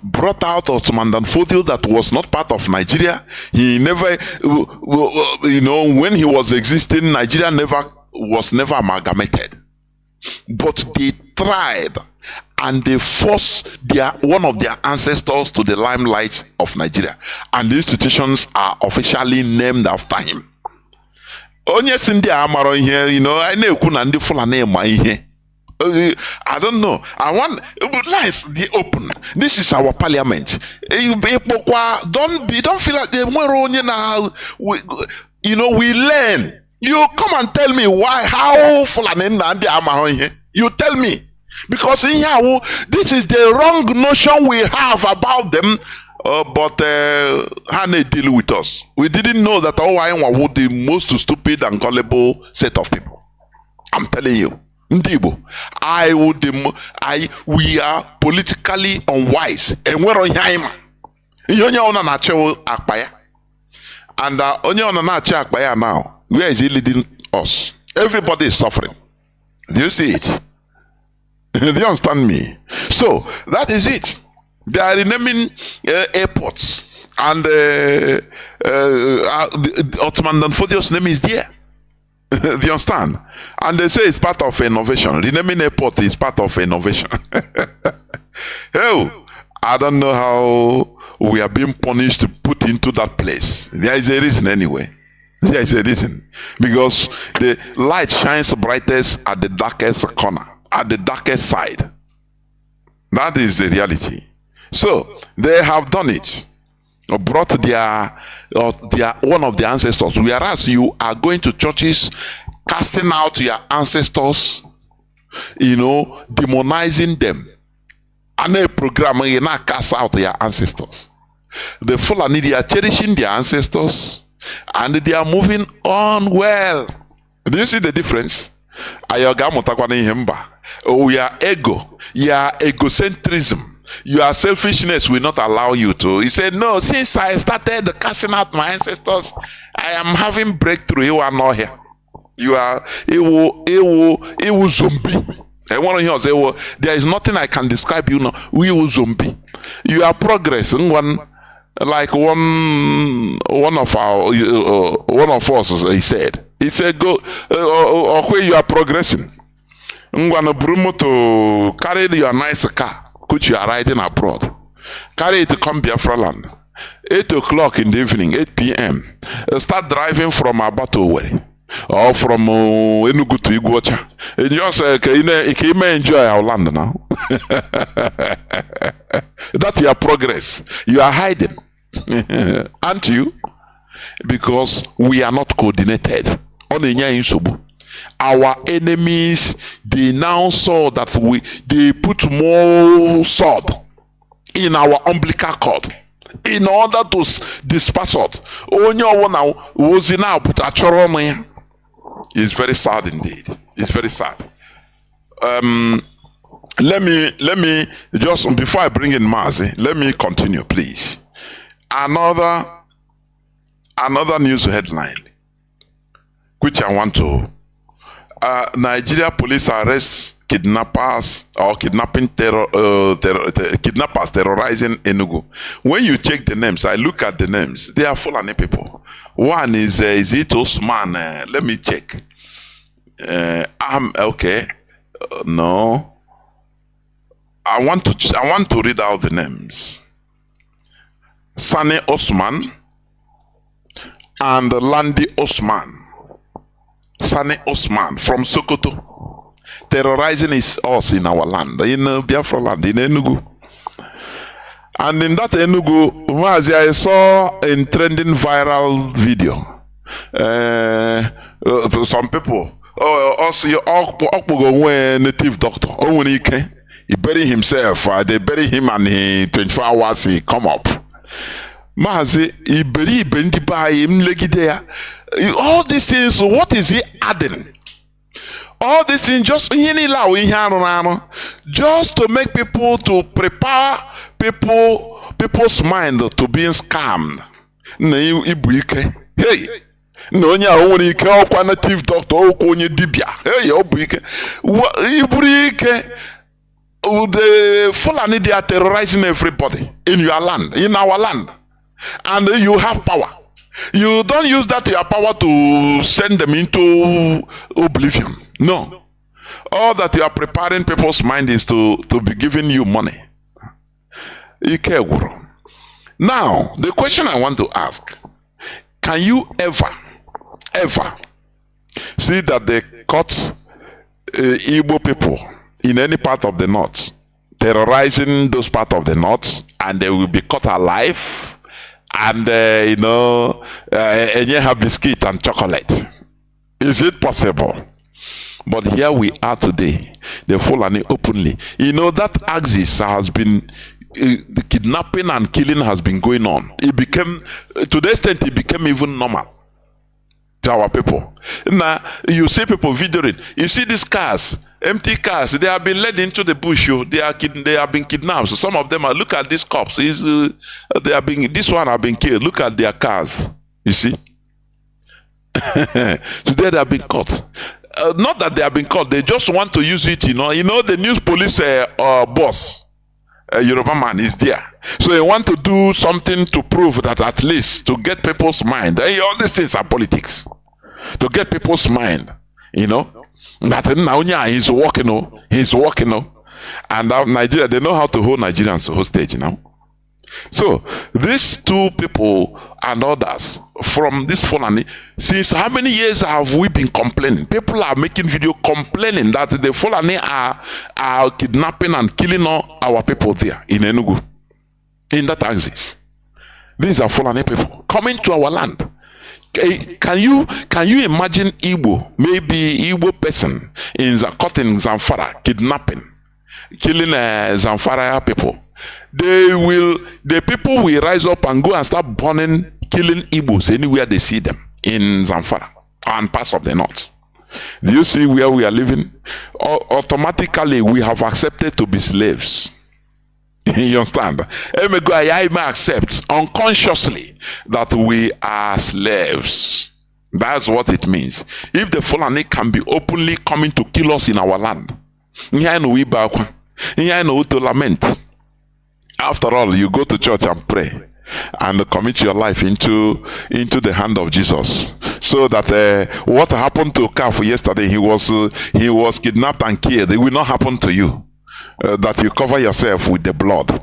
brought out Ottoman Danfodio that was not part of Nigeria. He never, when he was existing, Nigeria was never amalgamated. But they tried and they forced one of their ancestors to the limelight of Nigeria. And the institutions are officially named after him. Onye sindi amaro ihe, I na-ekwu na ndị Fulani ma ihe. I don't know. Let's be open. This is our parliament. Don't feel like they we learn. You come and tell me how Fulani and the amaro ihe. You tell me. Because this is the wrong notion we have about them, but how they deal with us. We didn't know that our were the most stupid and gullible set of people. I'm telling you, Ndibo, we are politically unwise, and we're on him. And now, where is he leading us? Everybody is suffering. Do you see it? Do you understand me? So that is it. They are renaming airports, and Ottoman Danfodio's name is there. Do you understand? And they say it's part of innovation. Renaming airport is part of innovation. Hell, I don't know how we are being punished, put into that place. There is a reason anyway. There is a reason. Because the light shines brightest at the darkest corner, at the darkest side. That is the reality. So they have done it, brought their one of their ancestors. Whereas you are going to churches, casting out your ancestors, demonizing them, and a program you now cast out your ancestors. The Fulani, they are cherishing their ancestors, and they are moving on well. Do you see the difference? Your ego, your egocentrism, your selfishness will not allow you to. He said, no, since I started casting out my ancestors, I am having breakthrough. You are not here. You are a zombie. I want to hear say, well, there is nothing I can describe you now. We will zombie. You are progressing. One of us, he said, go where you are progressing. Ngwana Brumo to carry your nice car, which you are riding abroad. Carry it to come Biafra land. 8 o'clock in the evening, 8 p.m. Start driving from Abatowere or from Enugu to Iguacha. And just can enjoy our land now. That's your progress. You are hiding. Aren't you? Because we are not coordinated. Our enemies, they now saw that they put more sword in our umbilical cord in order to disperse us. It's very sad indeed. It's very sad. Let me just, before I bring in Mazi, let me continue, please. Another news headline, which I want to. Nigeria police arrest kidnappers or kidnappers terrorizing Enugu. When you check the names, I look at the names. They are Fulani people. One is it Osman? Let me check. Okay. No. I want to read out the names. Sani Osman and Landi Osman. Sani Osman from Sokoto, terrorizing us in our land, in Biafra land, in Enugu. And in that Enugu, Mazi, I saw a trending viral video. Some people, native doctor, when he bury himself, they bury him and he 24 hours he come up. Mazi, he bury bendi by him there. All these things, what is he adding? All these things just to make people, to prepare people's mind to being scammed. Hey, no, native doctor, hey, the Fulani, they are terrorizing everybody in your land, in our land, and you have power. You don't use that your power to send them into oblivion. No. All that you are preparing people's mind is to be giving you money. Now, the question I want to ask, can you ever see that they caught Igbo people in any part of the north, terrorizing those parts of the north, and they will be caught alive? And and you have biscuit and chocolate. Is it possible? But here we are today, the Fulani openly. That axis has been, the kidnapping and killing has been going on. It became, to the extent it became even normal to our people. Now, you see people videoing. You see these cars, empty cars, they have been led into the bush. They have been kidnapped. So some of them are, look at these cops. This one have been killed. Look at their cars. You see? Today they have been caught. Not that they have been caught. They just want to use it, the news police boss, Yoruba man, is there. So they want to do something to prove that, at least to get people's mind. All these things are politics. To get people's mind, that now he's walking, and now Nigeria, they know how to hold Nigerians hostage now. So these two people and others from this Fulani, since how many years have we been complaining? People are making video complaining that the Fulani are kidnapping and killing all our people there in Enugu, in that axis. These are Fulani people coming to our land. Can you imagine Igbo, maybe Igbo person caught in Zamfara, kidnapping, killing Zamfara people? The people will rise up and go and start burning, killing Igbos anywhere they see them in Zamfara and parts of the north. Do you see where we are living? Automatically, we have accepted to be slaves. You understand? I may accept unconsciously that we are slaves. That's what it means. If the Fulani can be openly coming to kill us in our land, we to lament. After all, you go to church and pray and commit your life into the hand of Jesus, so that what happened to Kaf yesterday, he was kidnapped and killed, it will not happen to you. That you cover yourself with the blood.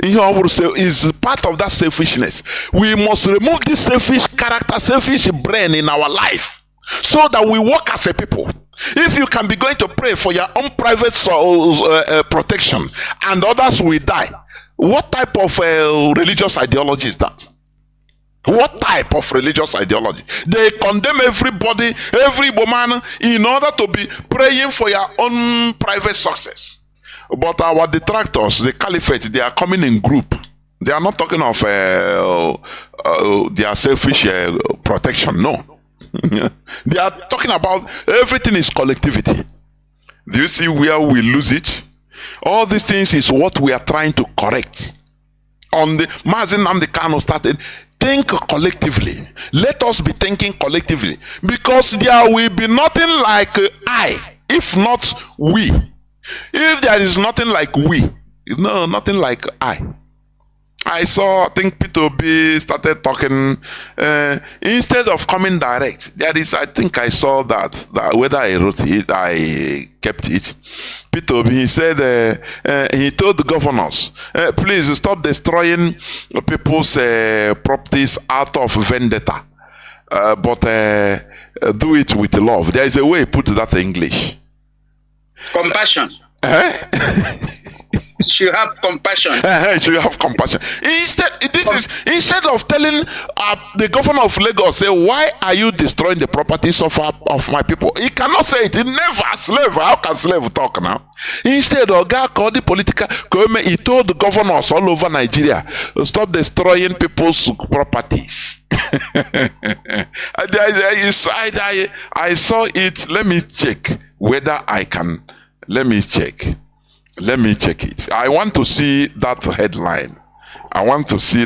Is part of that selfishness. We must remove this selfish character, selfish brain in our life, so that we walk as a people. If you can be going to pray for your own private protection and others will die, what type of religious ideology is that? What type of religious ideology? They condemn everybody, every woman, in order to be praying for your own private success. But our detractors, the caliphate, they are coming in group. They are not talking of their selfish protection, no. They are talking about everything is collectivity. Do you see where we lose it? All these things is what we are trying to correct. On the Mazi Nnamdi Kanu started, think collectively. Let us be thinking collectively, because there will be nothing like I, if not we. If there is nothing like we, no, nothing like I. I think P2B started talking, instead of coming direct. I think I saw that whether I wrote it, I kept it. P2B, he said, he told the governors, please stop destroying people's properties out of vendetta, but do it with love. There is a way he put that in English. Compassion. Should have compassion. Should have compassion. Instead of telling the governor of Lagos, say, why are you destroying the properties of my people? He cannot say it. He never slave. How can slave talk now? Instead, Oga called the political. He told the governors all over Nigeria, stop destroying people's properties. I saw it. Let me check whether I can. Let me check it. I want to see that headline. I want to say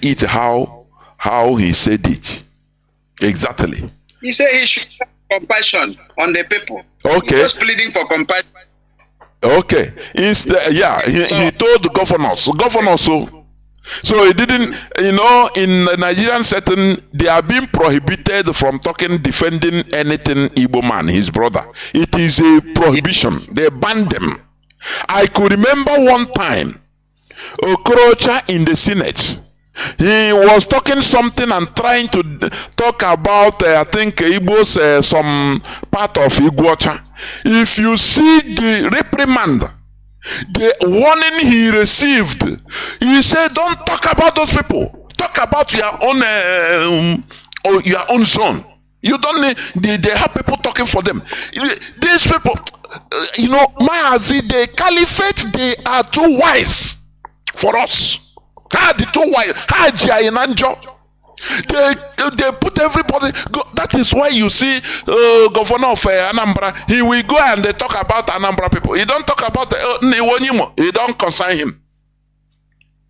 it how he said it. Exactly. He said he should have compassion on the people. Okay. He was pleading for compassion. Okay. Instead, he told the governors. So he didn't, in the Nigerian setting, they are being prohibited from defending anything Igbo man, his brother. It is a prohibition. They banned them. I could remember one time, Okorocha in the Senate, he was talking something and trying to talk about, I think, Igbo's, some part of Igbocha. If you see the reprimand, the warning he received, he said, don't talk about those people. Talk about your own zone. You don't need, they have people talking for them. These people, Mazi, the caliphate, they are too wise for us. The too wise. They put everybody. That is why you see governor of Anambra. He will go and they talk about Anambra people. He don't talk about Niwonyimo. He don't concern him.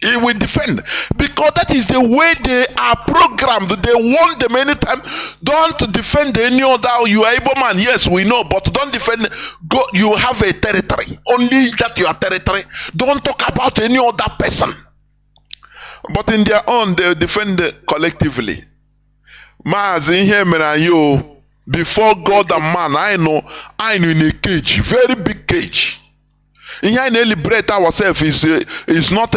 He will defend, because that is the way they are programmed. They want them anytime. Don't defend any other. You are Igbo man, yes, we know, but don't defend. Go. You have a territory. Only that your territory. Don't talk about any other person. But in their own, they defend collectively. Mazi, you, before God and man, I know in a cage, very big cage. In here, liberate ourselves is not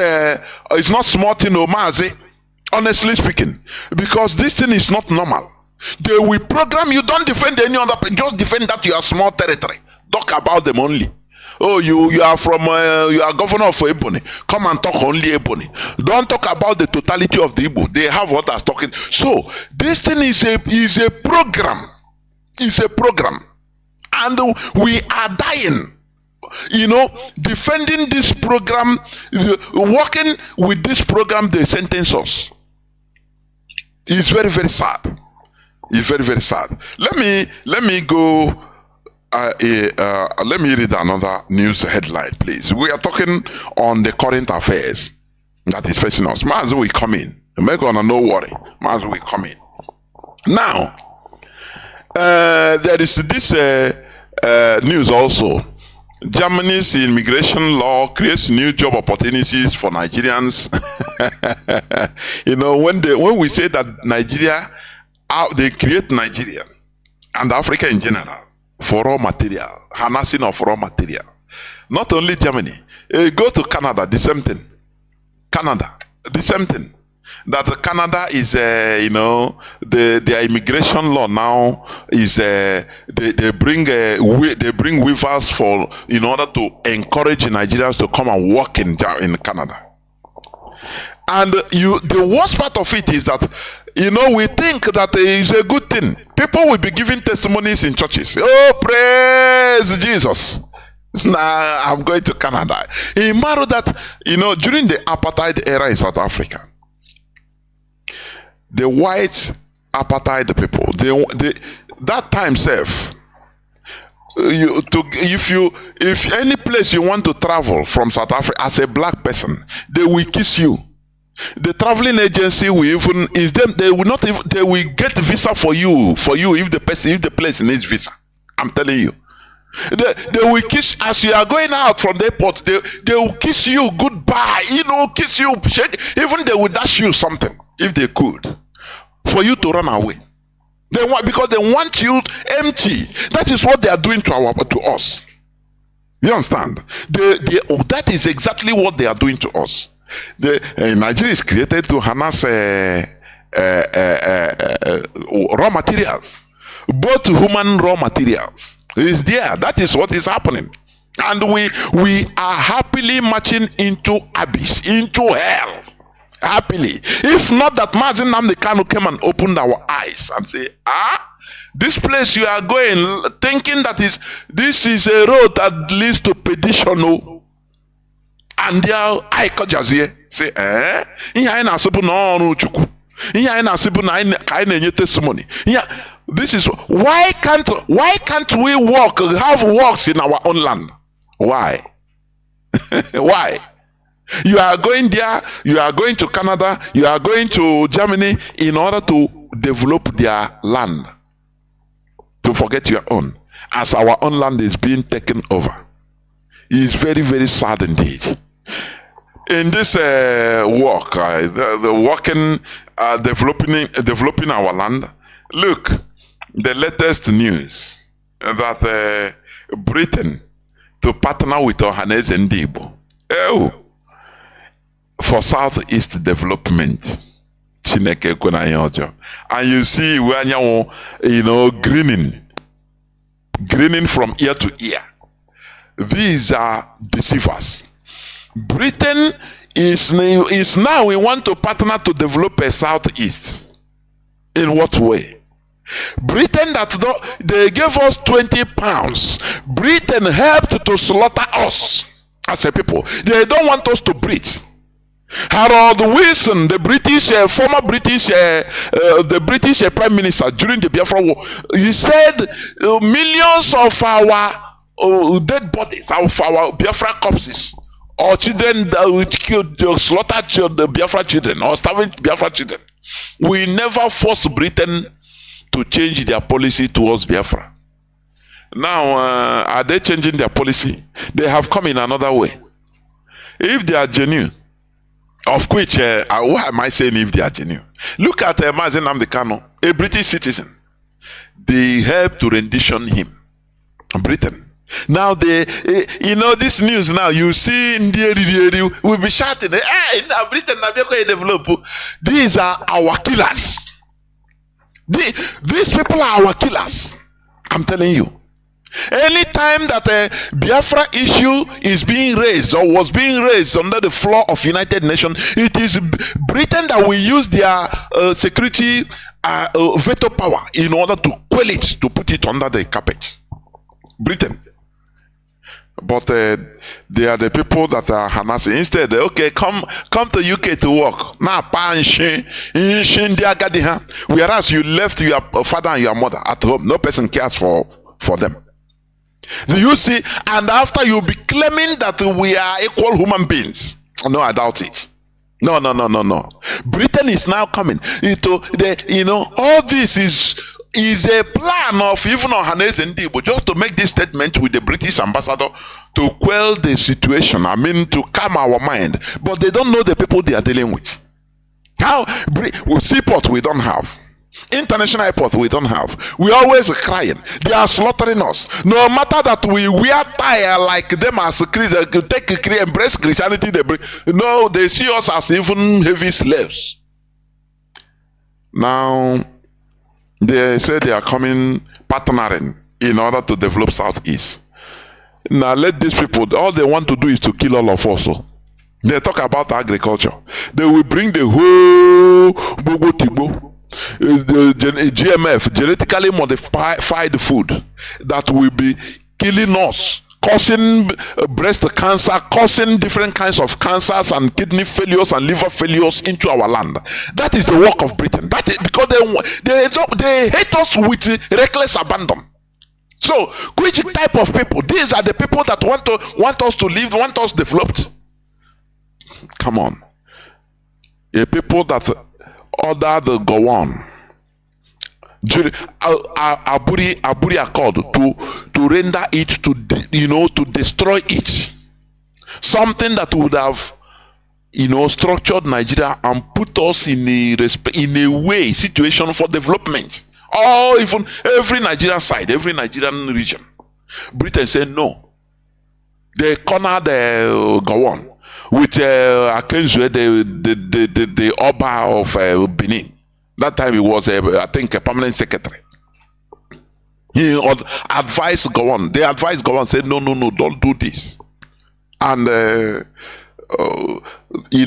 small thing, Mazi. Honestly speaking, because this thing is not normal. They will program you. Don't defend any other. Just defend that you are small territory. Talk about them only. Oh, you are from you are governor of Ebony. Come and talk only Ebony. Don't talk about the totality of the Igbo. They have others talking. So this thing is a program. It's a program, and we are dying. Defending this program, working with this program, they sentence us. It's very, very sad. It's very, very sad. Let me go. Let me read another news headline, please. We are talking on the current affairs that is facing us. Mazi will come in. Make on no worry. Mazi will come in. Now, there is this news also. Germany's immigration law creates new job opportunities for Nigerians. When we say that Nigeria, they create Nigeria and Africa in general for raw material, harnessing of raw material. Not only Germany. Go to Canada, the same thing. Canada, the same thing. That Canada is, their immigration law now is they bring weavers in order to encourage Nigerians to come and work in Canada. And the worst part of it is that we think that it is a good thing. People will be giving testimonies in churches. Oh, praise Jesus! Now I'm going to Canada. It matters that during the apartheid era in South Africa, the white apartheid people, that time self, if any place you want to travel from South Africa as a black person, they will kiss you. The traveling agency will even they will get visa for you if the place needs visa. I'm telling you. They will kiss as you are going out from the airport. They will kiss you goodbye. Kiss you, shake. Even they will dash you something if they could, for you to run away. Because they want you empty. That is what they are doing to us. You understand? That is exactly what they are doing to us. Nigeria is created to harness raw materials, both human raw materials. Is there. That is what is happening, and we are happily marching into abyss, into hell. Happily. If not that Mazi Nnamdi Kanu came and opened our eyes and say, this place you are going, thinking that this is a road that leads to perdition. And they are say, this is why can't we have works in our own land? Why? Why? You are going there, you are going to Canada, you are going to Germany in order to develop their land, to forget your own, as our own land is being taken over. It is very, very sad indeed. In this work, developing our land, look, the latest news that Britain to partner with Ohaneze Ndigbo. For Southeast development, Chineke kwena ihe ọjọọ. And you see greening from ear to ear. These are deceivers. Britain is now we want to partner to develop a Southeast. In what way? Britain they gave us 20 pounds. Britain helped to slaughter us as a people. They don't want us to breathe. Harold Wilson, the former British Prime Minister during the Biafra War, he said millions of our dead bodies, of our Biafra corpses, or children that we killed, slaughtered the Biafra children, or starving Biafra children. We never forced Britain to change their policy towards Biafra. Now, are they changing their policy? They have come in another way. If they are genuine, of which, why am I saying if they are genuine? Look at Mazi Nnamdi Kanu, a British citizen. They helped to rendition him. Britain. Now this news now, you see we'll be shouting, hey, now Britain now develop. These are our killers. These people are our killers. I'm telling you. Anytime that a Biafra issue is being raised or was being raised under the floor of United Nations, it is Britain that will use their security veto power in order to quell it, to put it under the carpet. Britain. But they are the people that are harassing. Instead, okay, come to UK to work. Whereas you left your father and your mother at home, no person cares for them. Do you see? And after you be claiming that we are equal human beings. No, I doubt it. No. Britain is now coming into all this is a plan of even Ohaneze Ndigbo just to make this statement with the British ambassador to quell the situation. I mean, to calm our mind. But they don't know the people they are dealing with. Seaport we don't have. International airport we don't have. We always crying. They are slaughtering us. No matter that we wear tie like them as embrace Christianity, they see us as even heavy slaves. Now they say they are coming partnering in order to develop Southeast. Now let these people, all they want to do is to kill all of us. They talk about agriculture. They will bring the whole Bogo Tibo, the GMF, genetically modified food, that will be killing us, causing breast cancer, causing different kinds of cancers and kidney failures and liver failures into our land. That is the work of Britain. That is because they hate us with reckless abandon. So, which type of people? These are the people that want us to live, want us developed. Come on. A people that order the Gowon, Aburi Accord to render it to destroy it. Something that would have structured Nigeria and put us in a situation for development. Or even every Nigerian side, every Nigerian region. Britain said no. They cornered Gowon with Akenzo, the Oba of Benin. That time he was, I think, a permanent secretary. He advised Gowon. They advised Gowon, said, no, don't do this. And it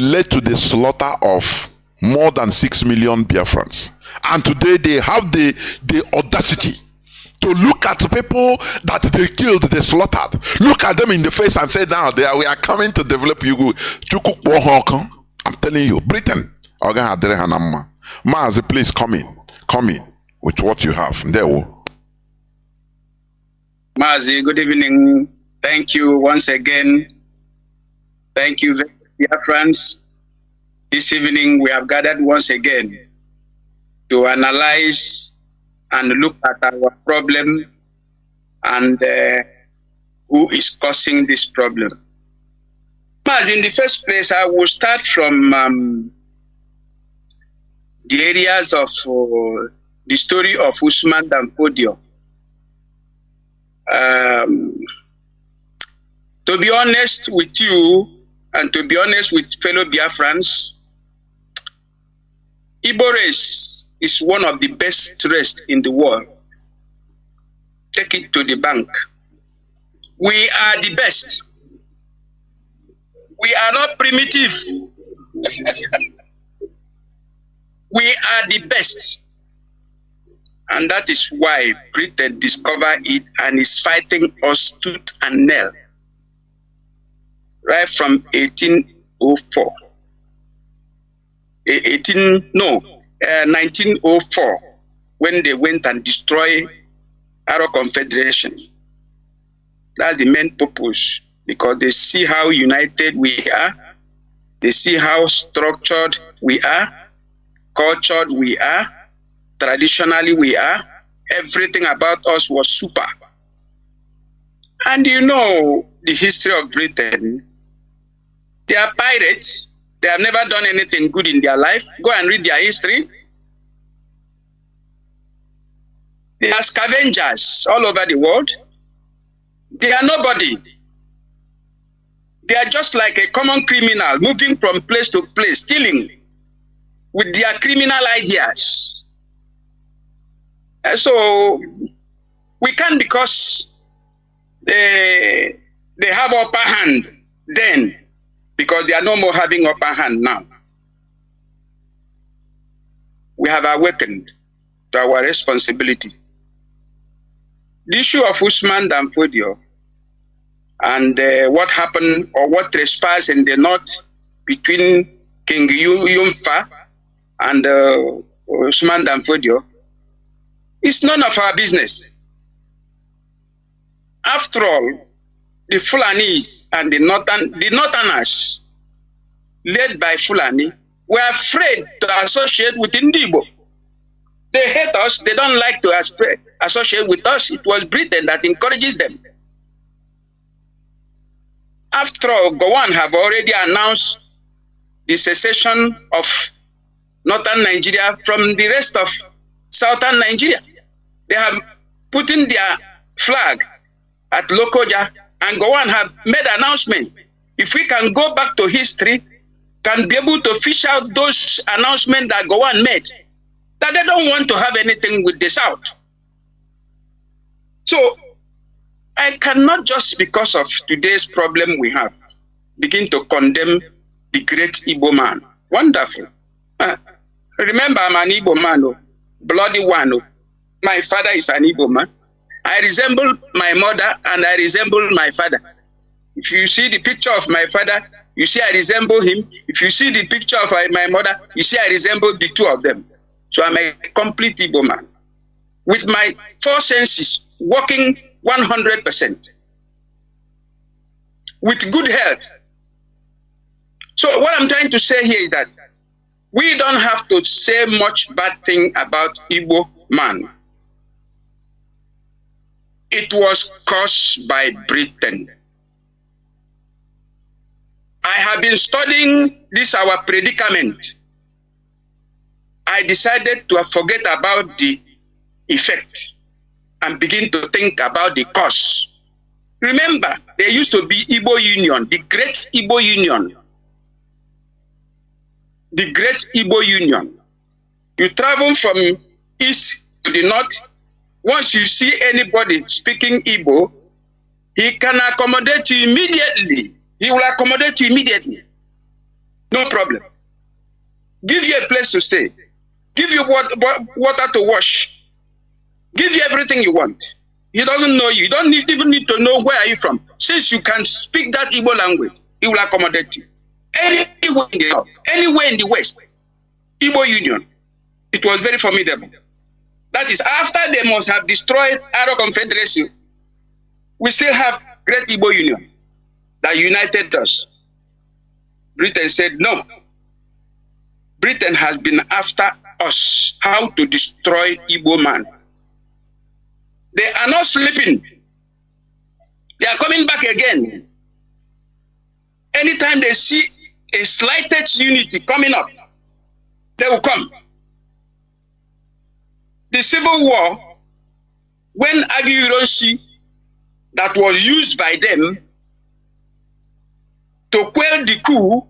led to the slaughter of more than 6 million Biafrans. And today they have the audacity to look at people that they killed, they slaughtered. Look at them in the face and say, now we are coming to develop you. I'm telling you, Britain. Mazi, please come in with what you have. Mazi, good evening. Thank you once again. Thank you, dear friends. This evening we have gathered once again to analyze and look at our problem and who is causing this problem. As in the first place, I will start from the areas of the story of Usman Dan Fodio. To be honest with you, and to be honest with fellow Biafrans, Igbo race is one of the best race in the world. Take it to the bank. We are the best. We are not primitive. We are the best. And that is why Britain discovered it and is fighting us tooth and nail. Right from 1804. 1904, when they went and destroyed our Confederation. That's the main purpose, because they see how united we are, they see how structured we are, cultured we are, traditionally we are. Everything about us was super. And you know the history of Britain. They are pirates. They have never done anything good in their life. Go and read their history. They are scavengers all over the world. They are nobody. They are just like a common criminal moving from place to place, stealing with their criminal ideas. So we can't, because they have upper hand then, because they are no more having upper hand now. We have awakened to our responsibility. The issue of Usman Dan Fodio and what happened or what transpired in the north between King Yumfa and Usman Dan Fodio is none of our business. After all, the Fulanis and the Northerners, led by Fulani, were afraid to associate with Ndibo. They hate us. They don't like to associate with us. It was Britain that encourages them. After all, Gowon have already announced the secession of northern Nigeria from the rest of southern Nigeria. They have put in their flag at Lokoja, and Gowon have made an announcement. If we can go back to history, can be able to fish out those announcements that Gowon made, that they don't want to have anything with the South. So I cannot, just because of today's problem we have, begin to condemn the great Igbo man. Wonderful. Remember, I'm an Igbo man, bloody one. My father is an Igbo man. I resemble my mother and I resemble my father. If you see the picture of my father, you see I resemble him. If you see the picture of my mother, you see I resemble the two of them. So I'm a complete Igbo man, with my four senses working 100%, with good health. So what I'm trying to say here is that we don't have to say much bad thing about Igbo man. It was caused by Britain. I have been studying this our predicament. I decided to forget about the effect and begin to think about the cause. Remember, there used to be Igbo Union, the Great Igbo Union. The Great Igbo Union. You travel from east to the north. Once you see anybody speaking Igbo, he can accommodate you immediately. He will accommodate you immediately. No problem. Give you a place to stay. Give you water to wash. Give you everything you want. He doesn't know you. You don't even need to know where are you from. Since you can speak that Igbo language, he will accommodate you. Anywhere in the north, anywhere in the west, Igbo Union. It was very formidable. That is, after they must have destroyed Arab Confederacy, we still have Great Igbo Union that united us. Britain said no. Britain has been after us, how to destroy Igbo man. They are not sleeping. They are coming back again. Anytime they see a slightest unity coming up, they will come. The Civil War, when Aguiyi that was used by them to quell the coup,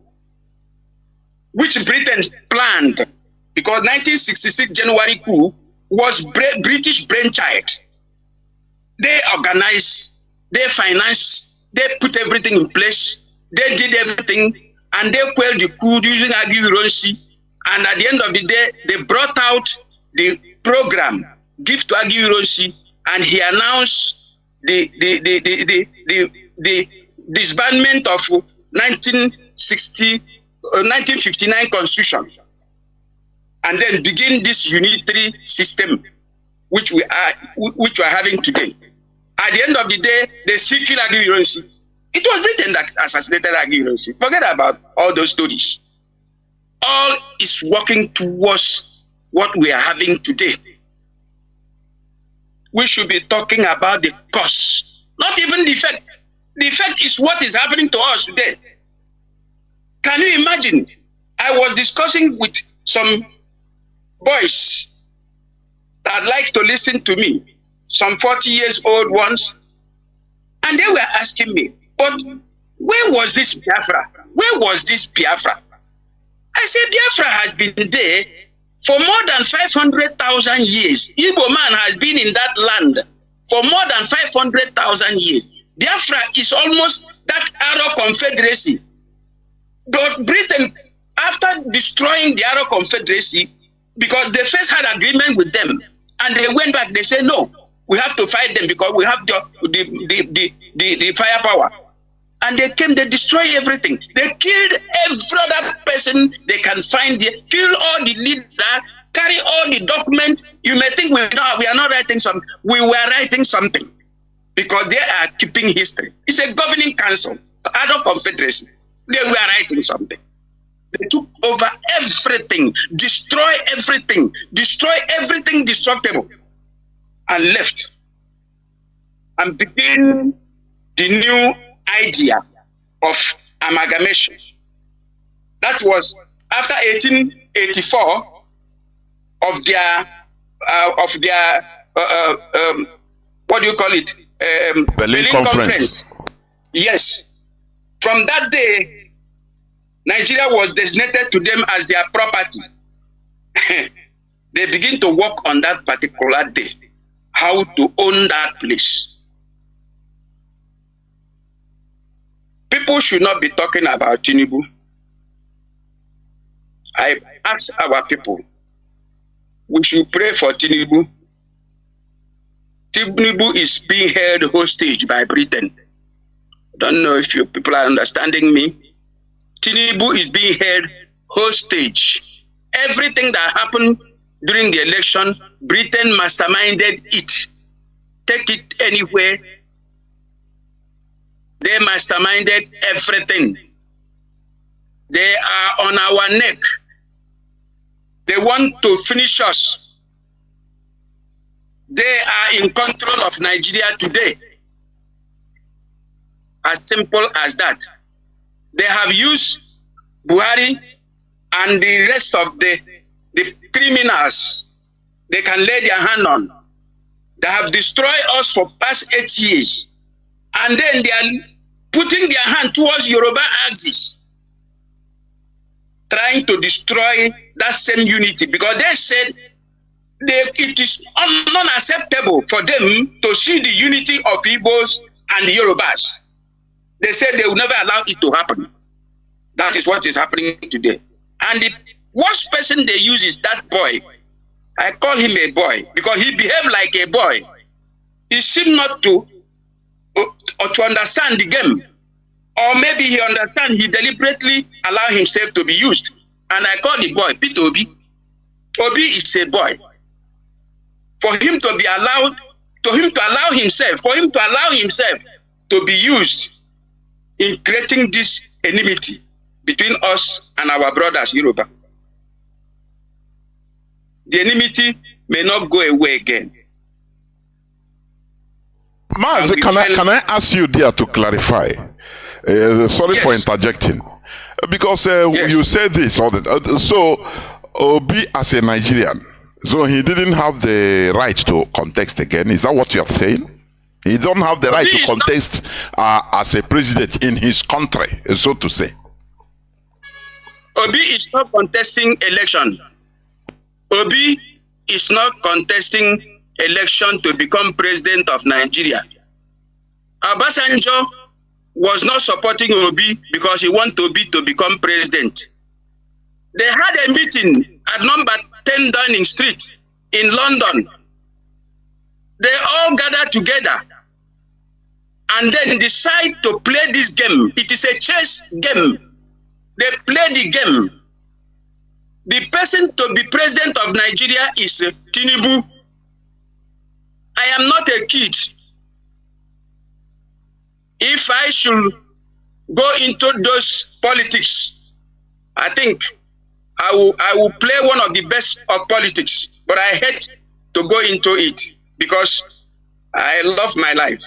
which Britain planned, because 1966 January coup was British brainchild. They organized, they financed, they put everything in place, they did everything, and they quelled the coup using Aguiyi. And at the end of the day, they brought out the program, Give to Aguiyi, and he announced the disbandment of 1959 Constitution, and then begin this unitary system which we are having today. At the end of the day, they still kill Aguiyi. It was Britain that assassinated Aguiyi. Forget about all those stories. All is working towards what we are having today. We should be talking about the cause, not even the effect. The effect is what is happening to us today. Can you imagine? I was discussing with some boys that like to listen to me, some 40 years old ones, and they were asking me, but where was this Biafra? Where was this Biafra? I said, Biafra has been there for more than 500,000 years. Igbo man has been in that land for more than 500,000 years. Biafra is almost that Arab Confederacy. But Britain, after destroying the Arab Confederacy, because they first had agreement with them, and they went back, they said, no, we have to fight them because we have the firepower. And they came, they destroyed everything. They killed every other person they can find there, kill all the leaders, carry all the documents. You may think we are not writing something. We were writing something because they are keeping history. It's a governing council, Arab Confederacy. They were writing something. They took over everything, destroy everything destructible, and left. And begin the new idea of amalgamation. That was after 1884 of their what do you call it? Berlin Conference. Yes. From that day, Nigeria was designated to them as their property. They begin to work on that particular day, how to own that place. People should not be talking about Chinedu. I ask our people, we should pray for Chinedu. Chinedu is being held hostage by Britain. I don't know if you people are understanding me. Chinedu is being held hostage. Everything that happened during the election, Britain masterminded it. Take it anywhere. They masterminded everything. They are on our neck. They want to finish us. They are in control of Nigeria today. As simple as that. They have used Buhari and the rest of the criminals they can lay their hand on. They have destroyed us for past 8 years. And then they are putting their hand towards Yoruba axis, trying to destroy that same unity, because they said it is unacceptable for them to see the unity of Igbos and the Yorubas. They said they will never allow it to happen. That is what is happening today. And the worst person they use is that boy. I call him a boy because he behaved like a boy. He seemed not to understand the game. Or maybe he understands, he deliberately allow himself to be used. And I call the boy Peter Obi. Obi is a boy. For him to be allowed, for him to allow himself to be used in creating this enmity between us and our brothers, Yoruba. The enmity may not go away again. Mazi, can I ask you there to clarify? Sorry for interjecting. Because you say this all the time. So, Obi as a Nigerian, so he didn't have the right to contest again. Is that what you are saying? He don't have the right to contest as a president in his country, so to say. Obi is not contesting election. Obi is not contesting election to become president of Nigeria. Obasanjo was not supporting Obi because he wanted Obi to become president. They had a meeting at number 10 Downing Street in London. They all gathered together and then decide to play this game. It is a chess game. They play the game. The person to be president of Nigeria is Chinedu. I am not a kid. If I should go into those politics, I think I will play one of the best of politics, but I hate to go into it because I love my life.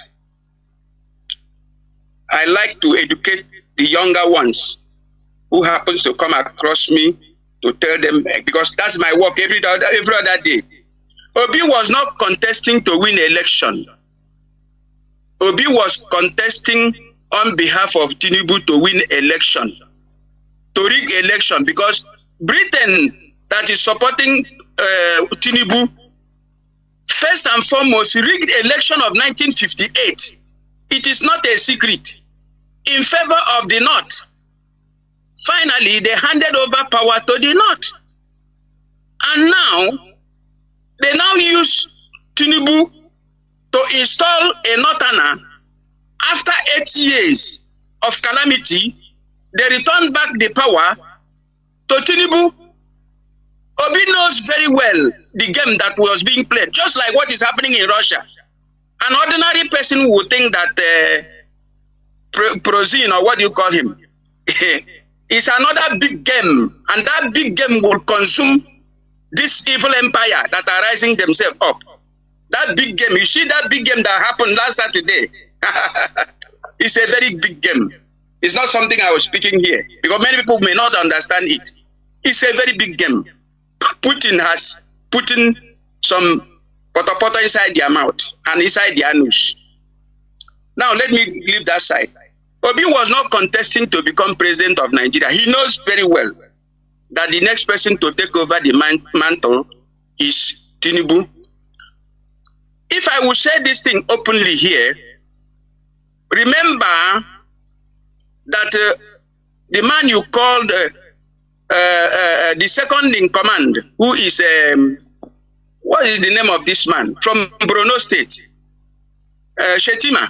I like to educate the younger ones who happens to come across me to tell them, because that's my work every other day. Obi was not contesting to win election. Obi was contesting on behalf of Tinubu to win election, to rig election, because Britain that is supporting Tinubu, first and foremost, rigged election of 1958. It is not a secret. In favor of the North. Finally, they handed over power to the North. And now, they now use Tinubu to install a Northerner. After 8 years of calamity, they return back the power to Tinubu. Obi knows very well the game that was being played, just like what is happening in Russia. An ordinary person would think that Prozin, or what do you call him, is another big game, and that big game will consume this evil empire that are rising themselves up. That big game, you see that big game that happened last Saturday, it's a very big game. It's not something I was speaking here, because many people may not understand it. It's a very big game. Putin has put in some potapoto inside their mouth and inside their nose. Now let me leave that side. Obi was not contesting to become president of Nigeria. He knows very well that the next person to take over the mantle is Tinubu. If I will say this thing openly here, remember that the man you called the second in command, who is, what is the name of this man? From Borno State, Shetima.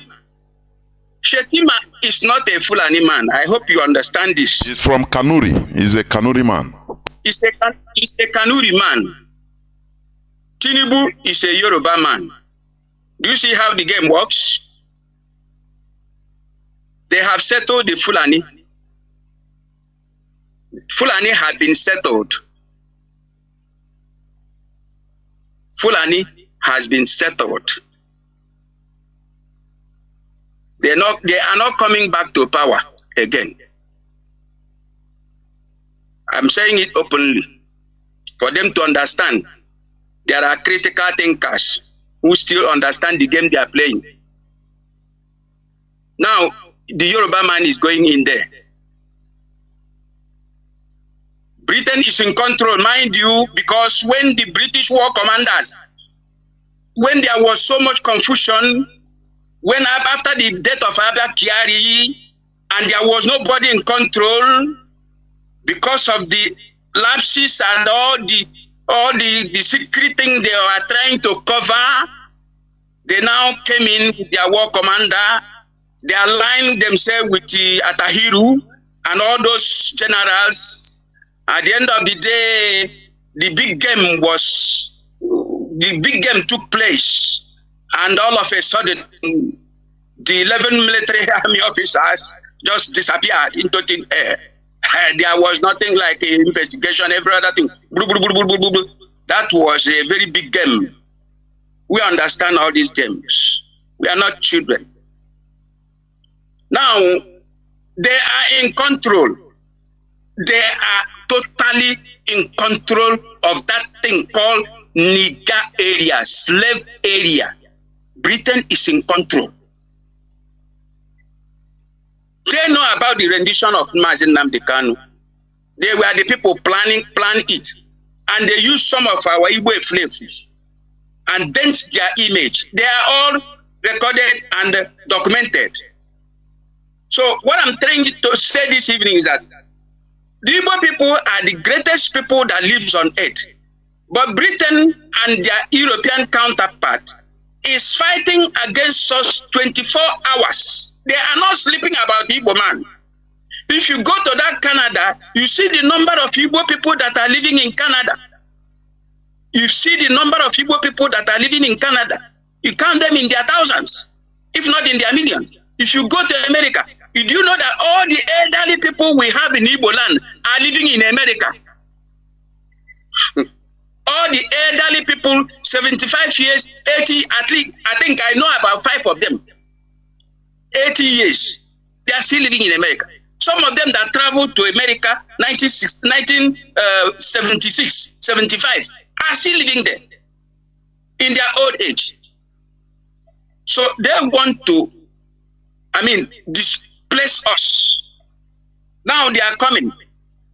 Shetima is not a Fulani man. I hope you understand this. He's from Kanuri. He's a Kanuri man. He's a Kanuri man. Tinubu is a Yoruba man. Do you see how the game works? They have settled the Fulani. Fulani have been settled. Fulani has been settled. They are not coming back to power again. I'm saying it openly for them to understand. There are critical thinkers who still understand the game they are playing. Now, the Yoruba man is going in there. Britain is in control, mind you, because when the British war commanders, when there was so much confusion, when after the death of Abba Kyari, and there was nobody in control because of the lapses and all the secret thing they were trying to cover, they now came in with their war commander. They aligned themselves with Atahiru and all those generals. At the end of the day, the big game took place, and all of a sudden, the 11 military army officers just disappeared into thin air. There was nothing like an investigation, every other thing. That was a very big game. We understand all these games. We are not children. Now, they are in control. They are totally in control of that thing called Niger area, slave area. Britain is in control. They know about the rendition of Mazi Nnamdi Kanu. They were the people plan it. And they use some of our Igbo slaves and dent their image. They are all recorded and documented. So what I'm trying to say this evening is that the Igbo people are the greatest people that lives on earth. But Britain and their European counterpart is fighting against us 24 hours. They are not sleeping about Igbo man. If you go to that Canada, you see the number of Igbo people that are living in Canada. You see the number of Igbo people that are living in Canada. You count them in their thousands, if not in their millions. If you go to America, do you know that all the elderly people we have in Igbo land are living in America? All the elderly people, 75 years, 80, at least, I think I know about 5 of them. 80 years, they are still living in America. Some of them that traveled to America 1976, 75, are still living there in their old age. So they want to, displace us. Now they are coming.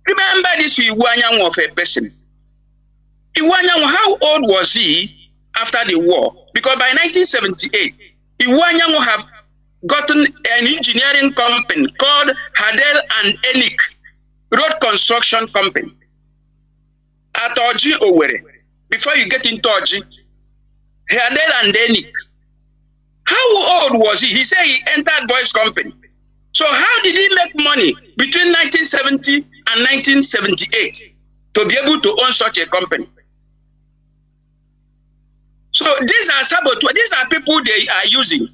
Remember this Iwanyanwu of a person. Iwanyanwu, how old was he after the war? Because by 1978, Iwanyanwu have gotten an engineering company called Hadel and Enik Road Construction Company at Oji, Owerri. Before you get into Oji, Hadel and Enik. How old was he? He said he entered Boys Company. So how did he make money between 1970 and 1978 to be able to own such a company? So these are saboteurs. These are people they are using.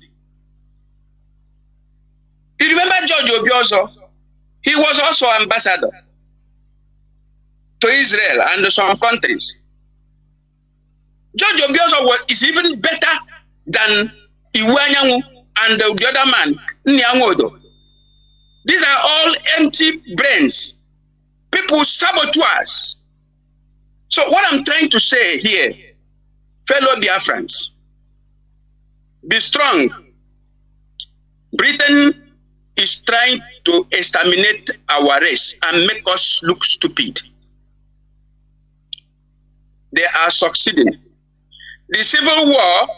You remember George Obiozor? He was also ambassador to Israel and some countries. George Obiozor is even better than Iwanyanwu and the other man, Nyangodo. These are all empty brains. People, saboteurs. So what I'm trying to say here, fellow Biafrans, be strong. Britain is trying to exterminate our race and make us look stupid. They are succeeding. The civil war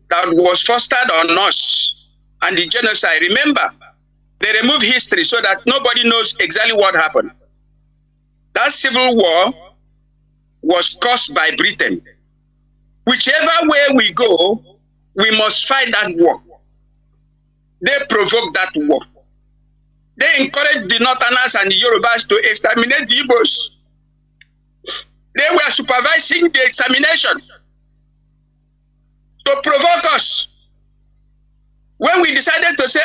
that was fostered on us and the genocide, remember, they removed history so that nobody knows exactly what happened. That civil war was caused by Britain. Whichever way we go, we must fight that war. They provoked that war. They encouraged the Northerners and the Yorubas to exterminate the Igbos. They were supervising the extermination to provoke us. When we decided to say,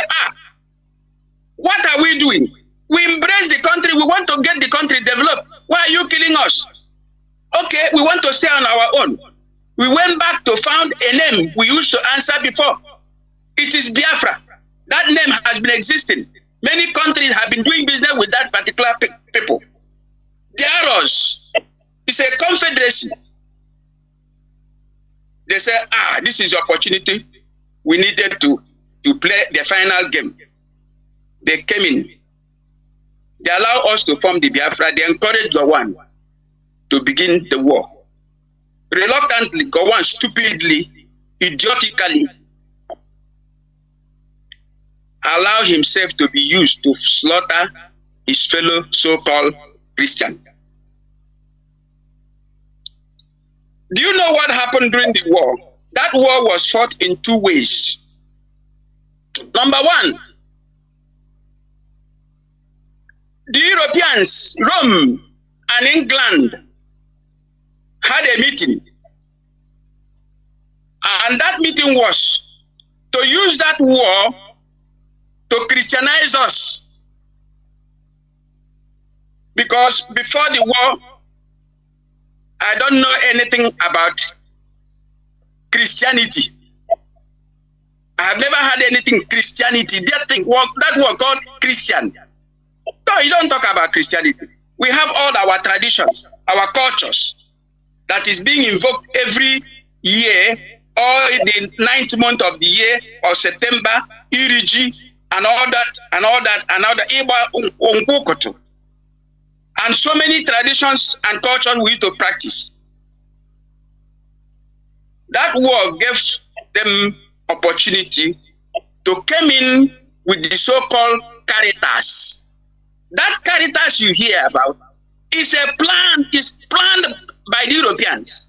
what are we doing? We embrace the country. We want to get the country developed. Why are you killing us? Okay, we want to stay on our own. We went back to found a name we used to answer before. It is Biafra. That name has been existing. Many countries have been doing business with that particular people. Diaros is a confederacy. They say, this is the opportunity. We needed to play the final game. They came in. They allow us to form the Biafra. They encourage Gowon to begin the war. Reluctantly, Gowon stupidly, idiotically, allow himself to be used to slaughter his fellow so-called Christian. Do you know what happened during the war? That war was fought in two ways. Number one, the Europeans, Rome and England, had a meeting. And that meeting was to use that war to Christianize us. Because before the war, I don't know anything about Christianity. I have never had anything Christianity. That word called Christian. No, you don't talk about Christianity. We have all our traditions, our cultures, that is being invoked every year, or the 9th month of the year, or September, Iriji, and all that. And so many traditions and cultures we need to practice. That war gives them opportunity to come in with the so-called Caritas. That Caritas you hear about is planned by the Europeans.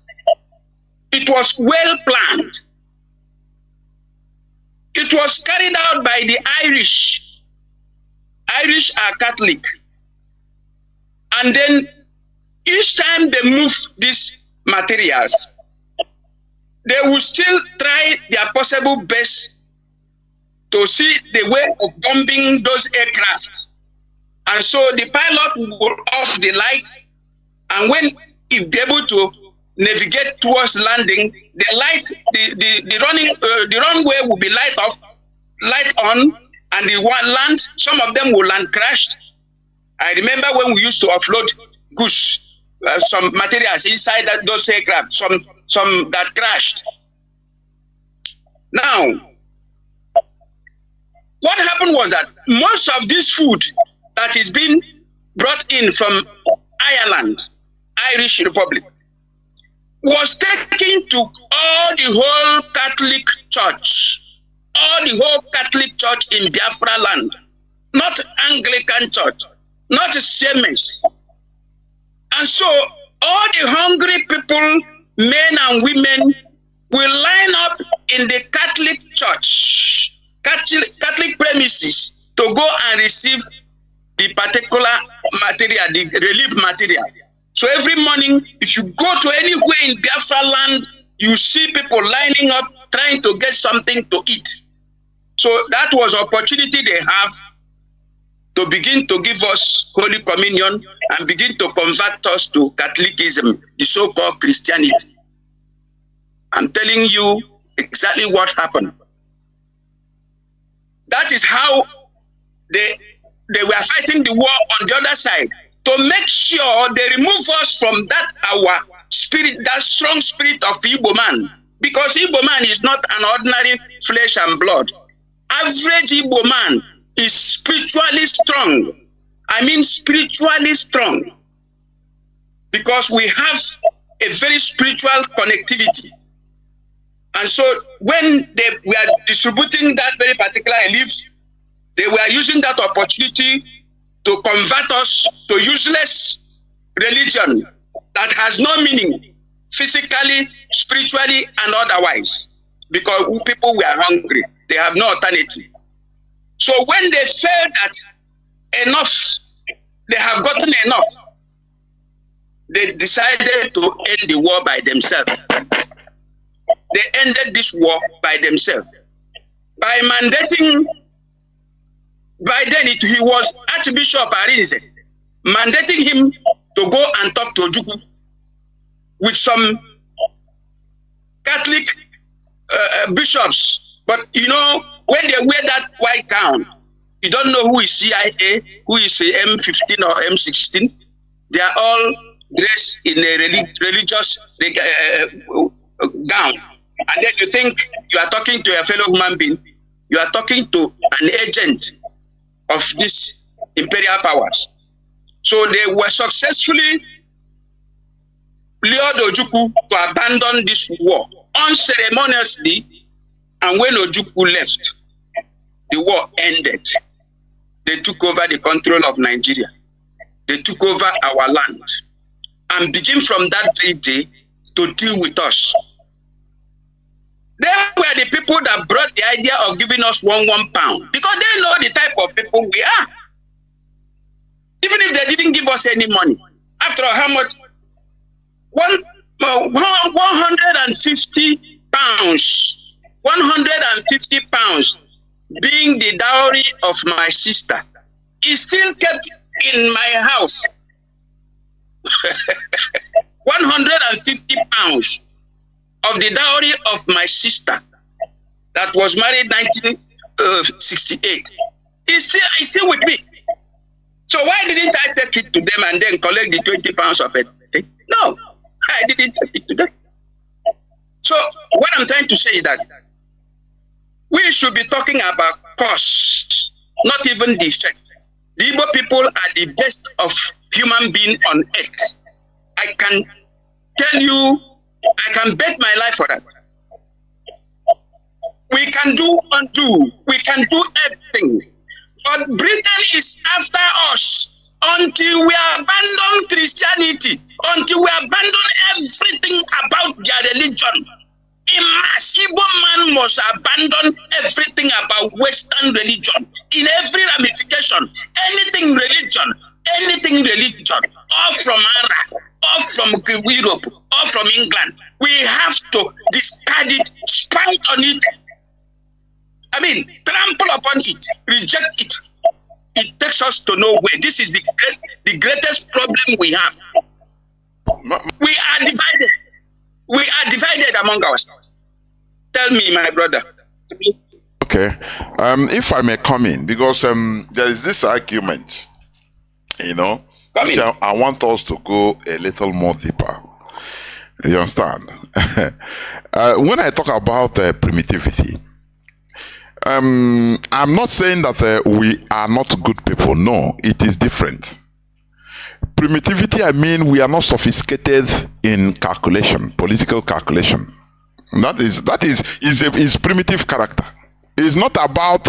It was well planned. It was carried out by the Irish. Irish are Catholic. And then each time they move these materials, they will still try their possible best to see the way of bombing those aircraft. And so the pilot will off the light, and when he'll be able to navigate towards landing, the runway will be light on, and the one land, some of them will land crashed. I remember when we used to offload goods, some materials inside those aircraft, some that crashed. Now, what happened was that most of this food that is being brought in from Ireland, Irish Republic, was taken to all the whole Catholic Church in Biafra land, not Anglican Church, not Siemens. And so all the hungry people, men and women, will line up in the Catholic Church, Catholic premises, to go and receive the particular material, the relief material. So every morning, if you go to anywhere in Biafra land, you see people lining up, trying to get something to eat. So that was an opportunity they have to begin to give us Holy Communion and begin to convert us to Catholicism, the so-called Christianity. I'm telling you exactly what happened. That is how they were fighting the war on the other side, to make sure they remove us from that our spirit, that strong spirit of Igbo man. Because Igbo man is not an ordinary flesh and blood. Average Igbo man is spiritually strong. I mean spiritually strong. Because we have a very spiritual connectivity. And so when they were distributing that very particular leaves, they were using that opportunity to convert us to useless religion that has no meaning, physically, spiritually, and otherwise. Because people were hungry. They have no alternative. So when they felt that enough, they have gotten enough, they decided to end the war by themselves. They ended this war by themselves. By mandating, by then he was Archbishop Arinze, mandating him to go and talk to Ojukwu with some Catholic bishops. But you know, when they wear that white gown, you don't know who is CIA, who is M15 or M16. They are all dressed in a religious gown. And then you think you are talking to a fellow human being. You are talking to an agent of these imperial powers. So they were successfully lured Ojukwu to abandon this war unceremoniously, and when Ojukwu left, the war ended. They took over the control of Nigeria. They took over our land and begin from that day to deal with us. They were the people that brought the idea of giving us one pound, because they know the type of people we are. Even if they didn't give us any money. After all, how much? 150 pounds. 150 pounds being the dowry of my sister is still kept in my house. 150 pounds of the dowry of my sister that was married 1968 is still with me. So why didn't I take it to them and then collect the 20 pounds of it? No, I didn't take it to them. So what I'm trying to say is that we should be talking about costs, not even the effect. The Igbo people are the best of human beings on earth. I can tell you, I can bet my life for that. We can do undo. We can do everything. But Britain is after us until we abandon Christianity, until we abandon everything about their religion. A mass Igbo man must abandon everything about Western religion in every ramification. Anything religion, all from Arab, all from Europe, all from England. We have to discard it, spite on it. I mean, trample upon it, reject it. It takes us to nowhere. This is the greatest problem we have. We are divided. We are divided among ourselves. Tell me, my brother. Okay. If I may come in, because there is this argument, you know, I want us to go a little more deeper. You understand? When I talk about primitivity, I'm not saying that we are not good people. No, it is different. Primitivity, I mean, we are not sophisticated in calculation, political calculation. That is primitive character. It's not about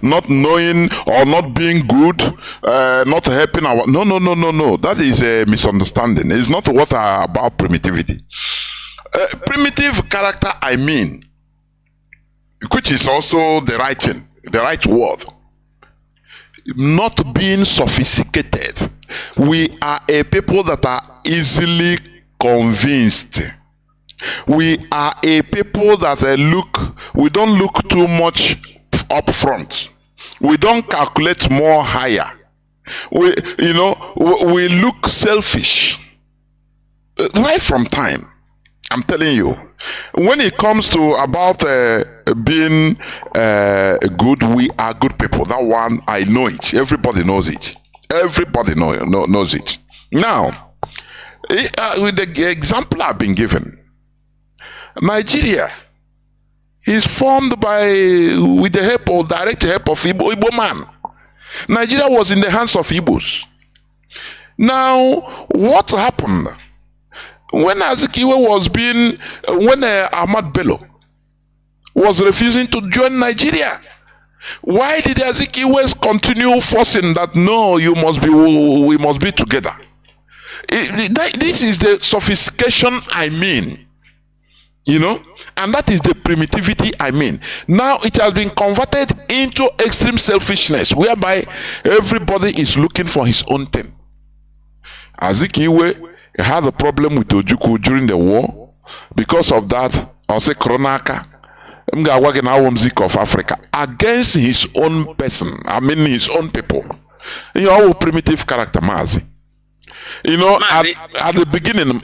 not knowing or not being good, not helping our. No. That is a misunderstanding. It's not what about primitivity. Primitive character, I mean, which is also the right thing, the right word. Not being sophisticated. We are a people that are easily convinced. We are a people that we don't look too much up front. We don't calculate more higher. We look selfish right from time. I'm telling you, when it comes to about being good, we are good people. That one, I know it. Everybody knows it. Everybody knows it. Now, with the example I've been given, Nigeria is formed with the direct help of Igbo man. Nigeria was in the hands of Igbos. Now, what happened? When Ahmad Bello was refusing to join Nigeria, why did Azikiwe continue forcing that no, we must be together? This is the sophistication I mean, and that is the primitivity I mean. Now it has been converted into extreme selfishness, whereby everybody is looking for his own thing. Azikiwe had a problem with Ojukwu during the war. Because of that, I'll say Kronaka of Africa against his own person, his own people. Primitive character, Mazi. At the beginning,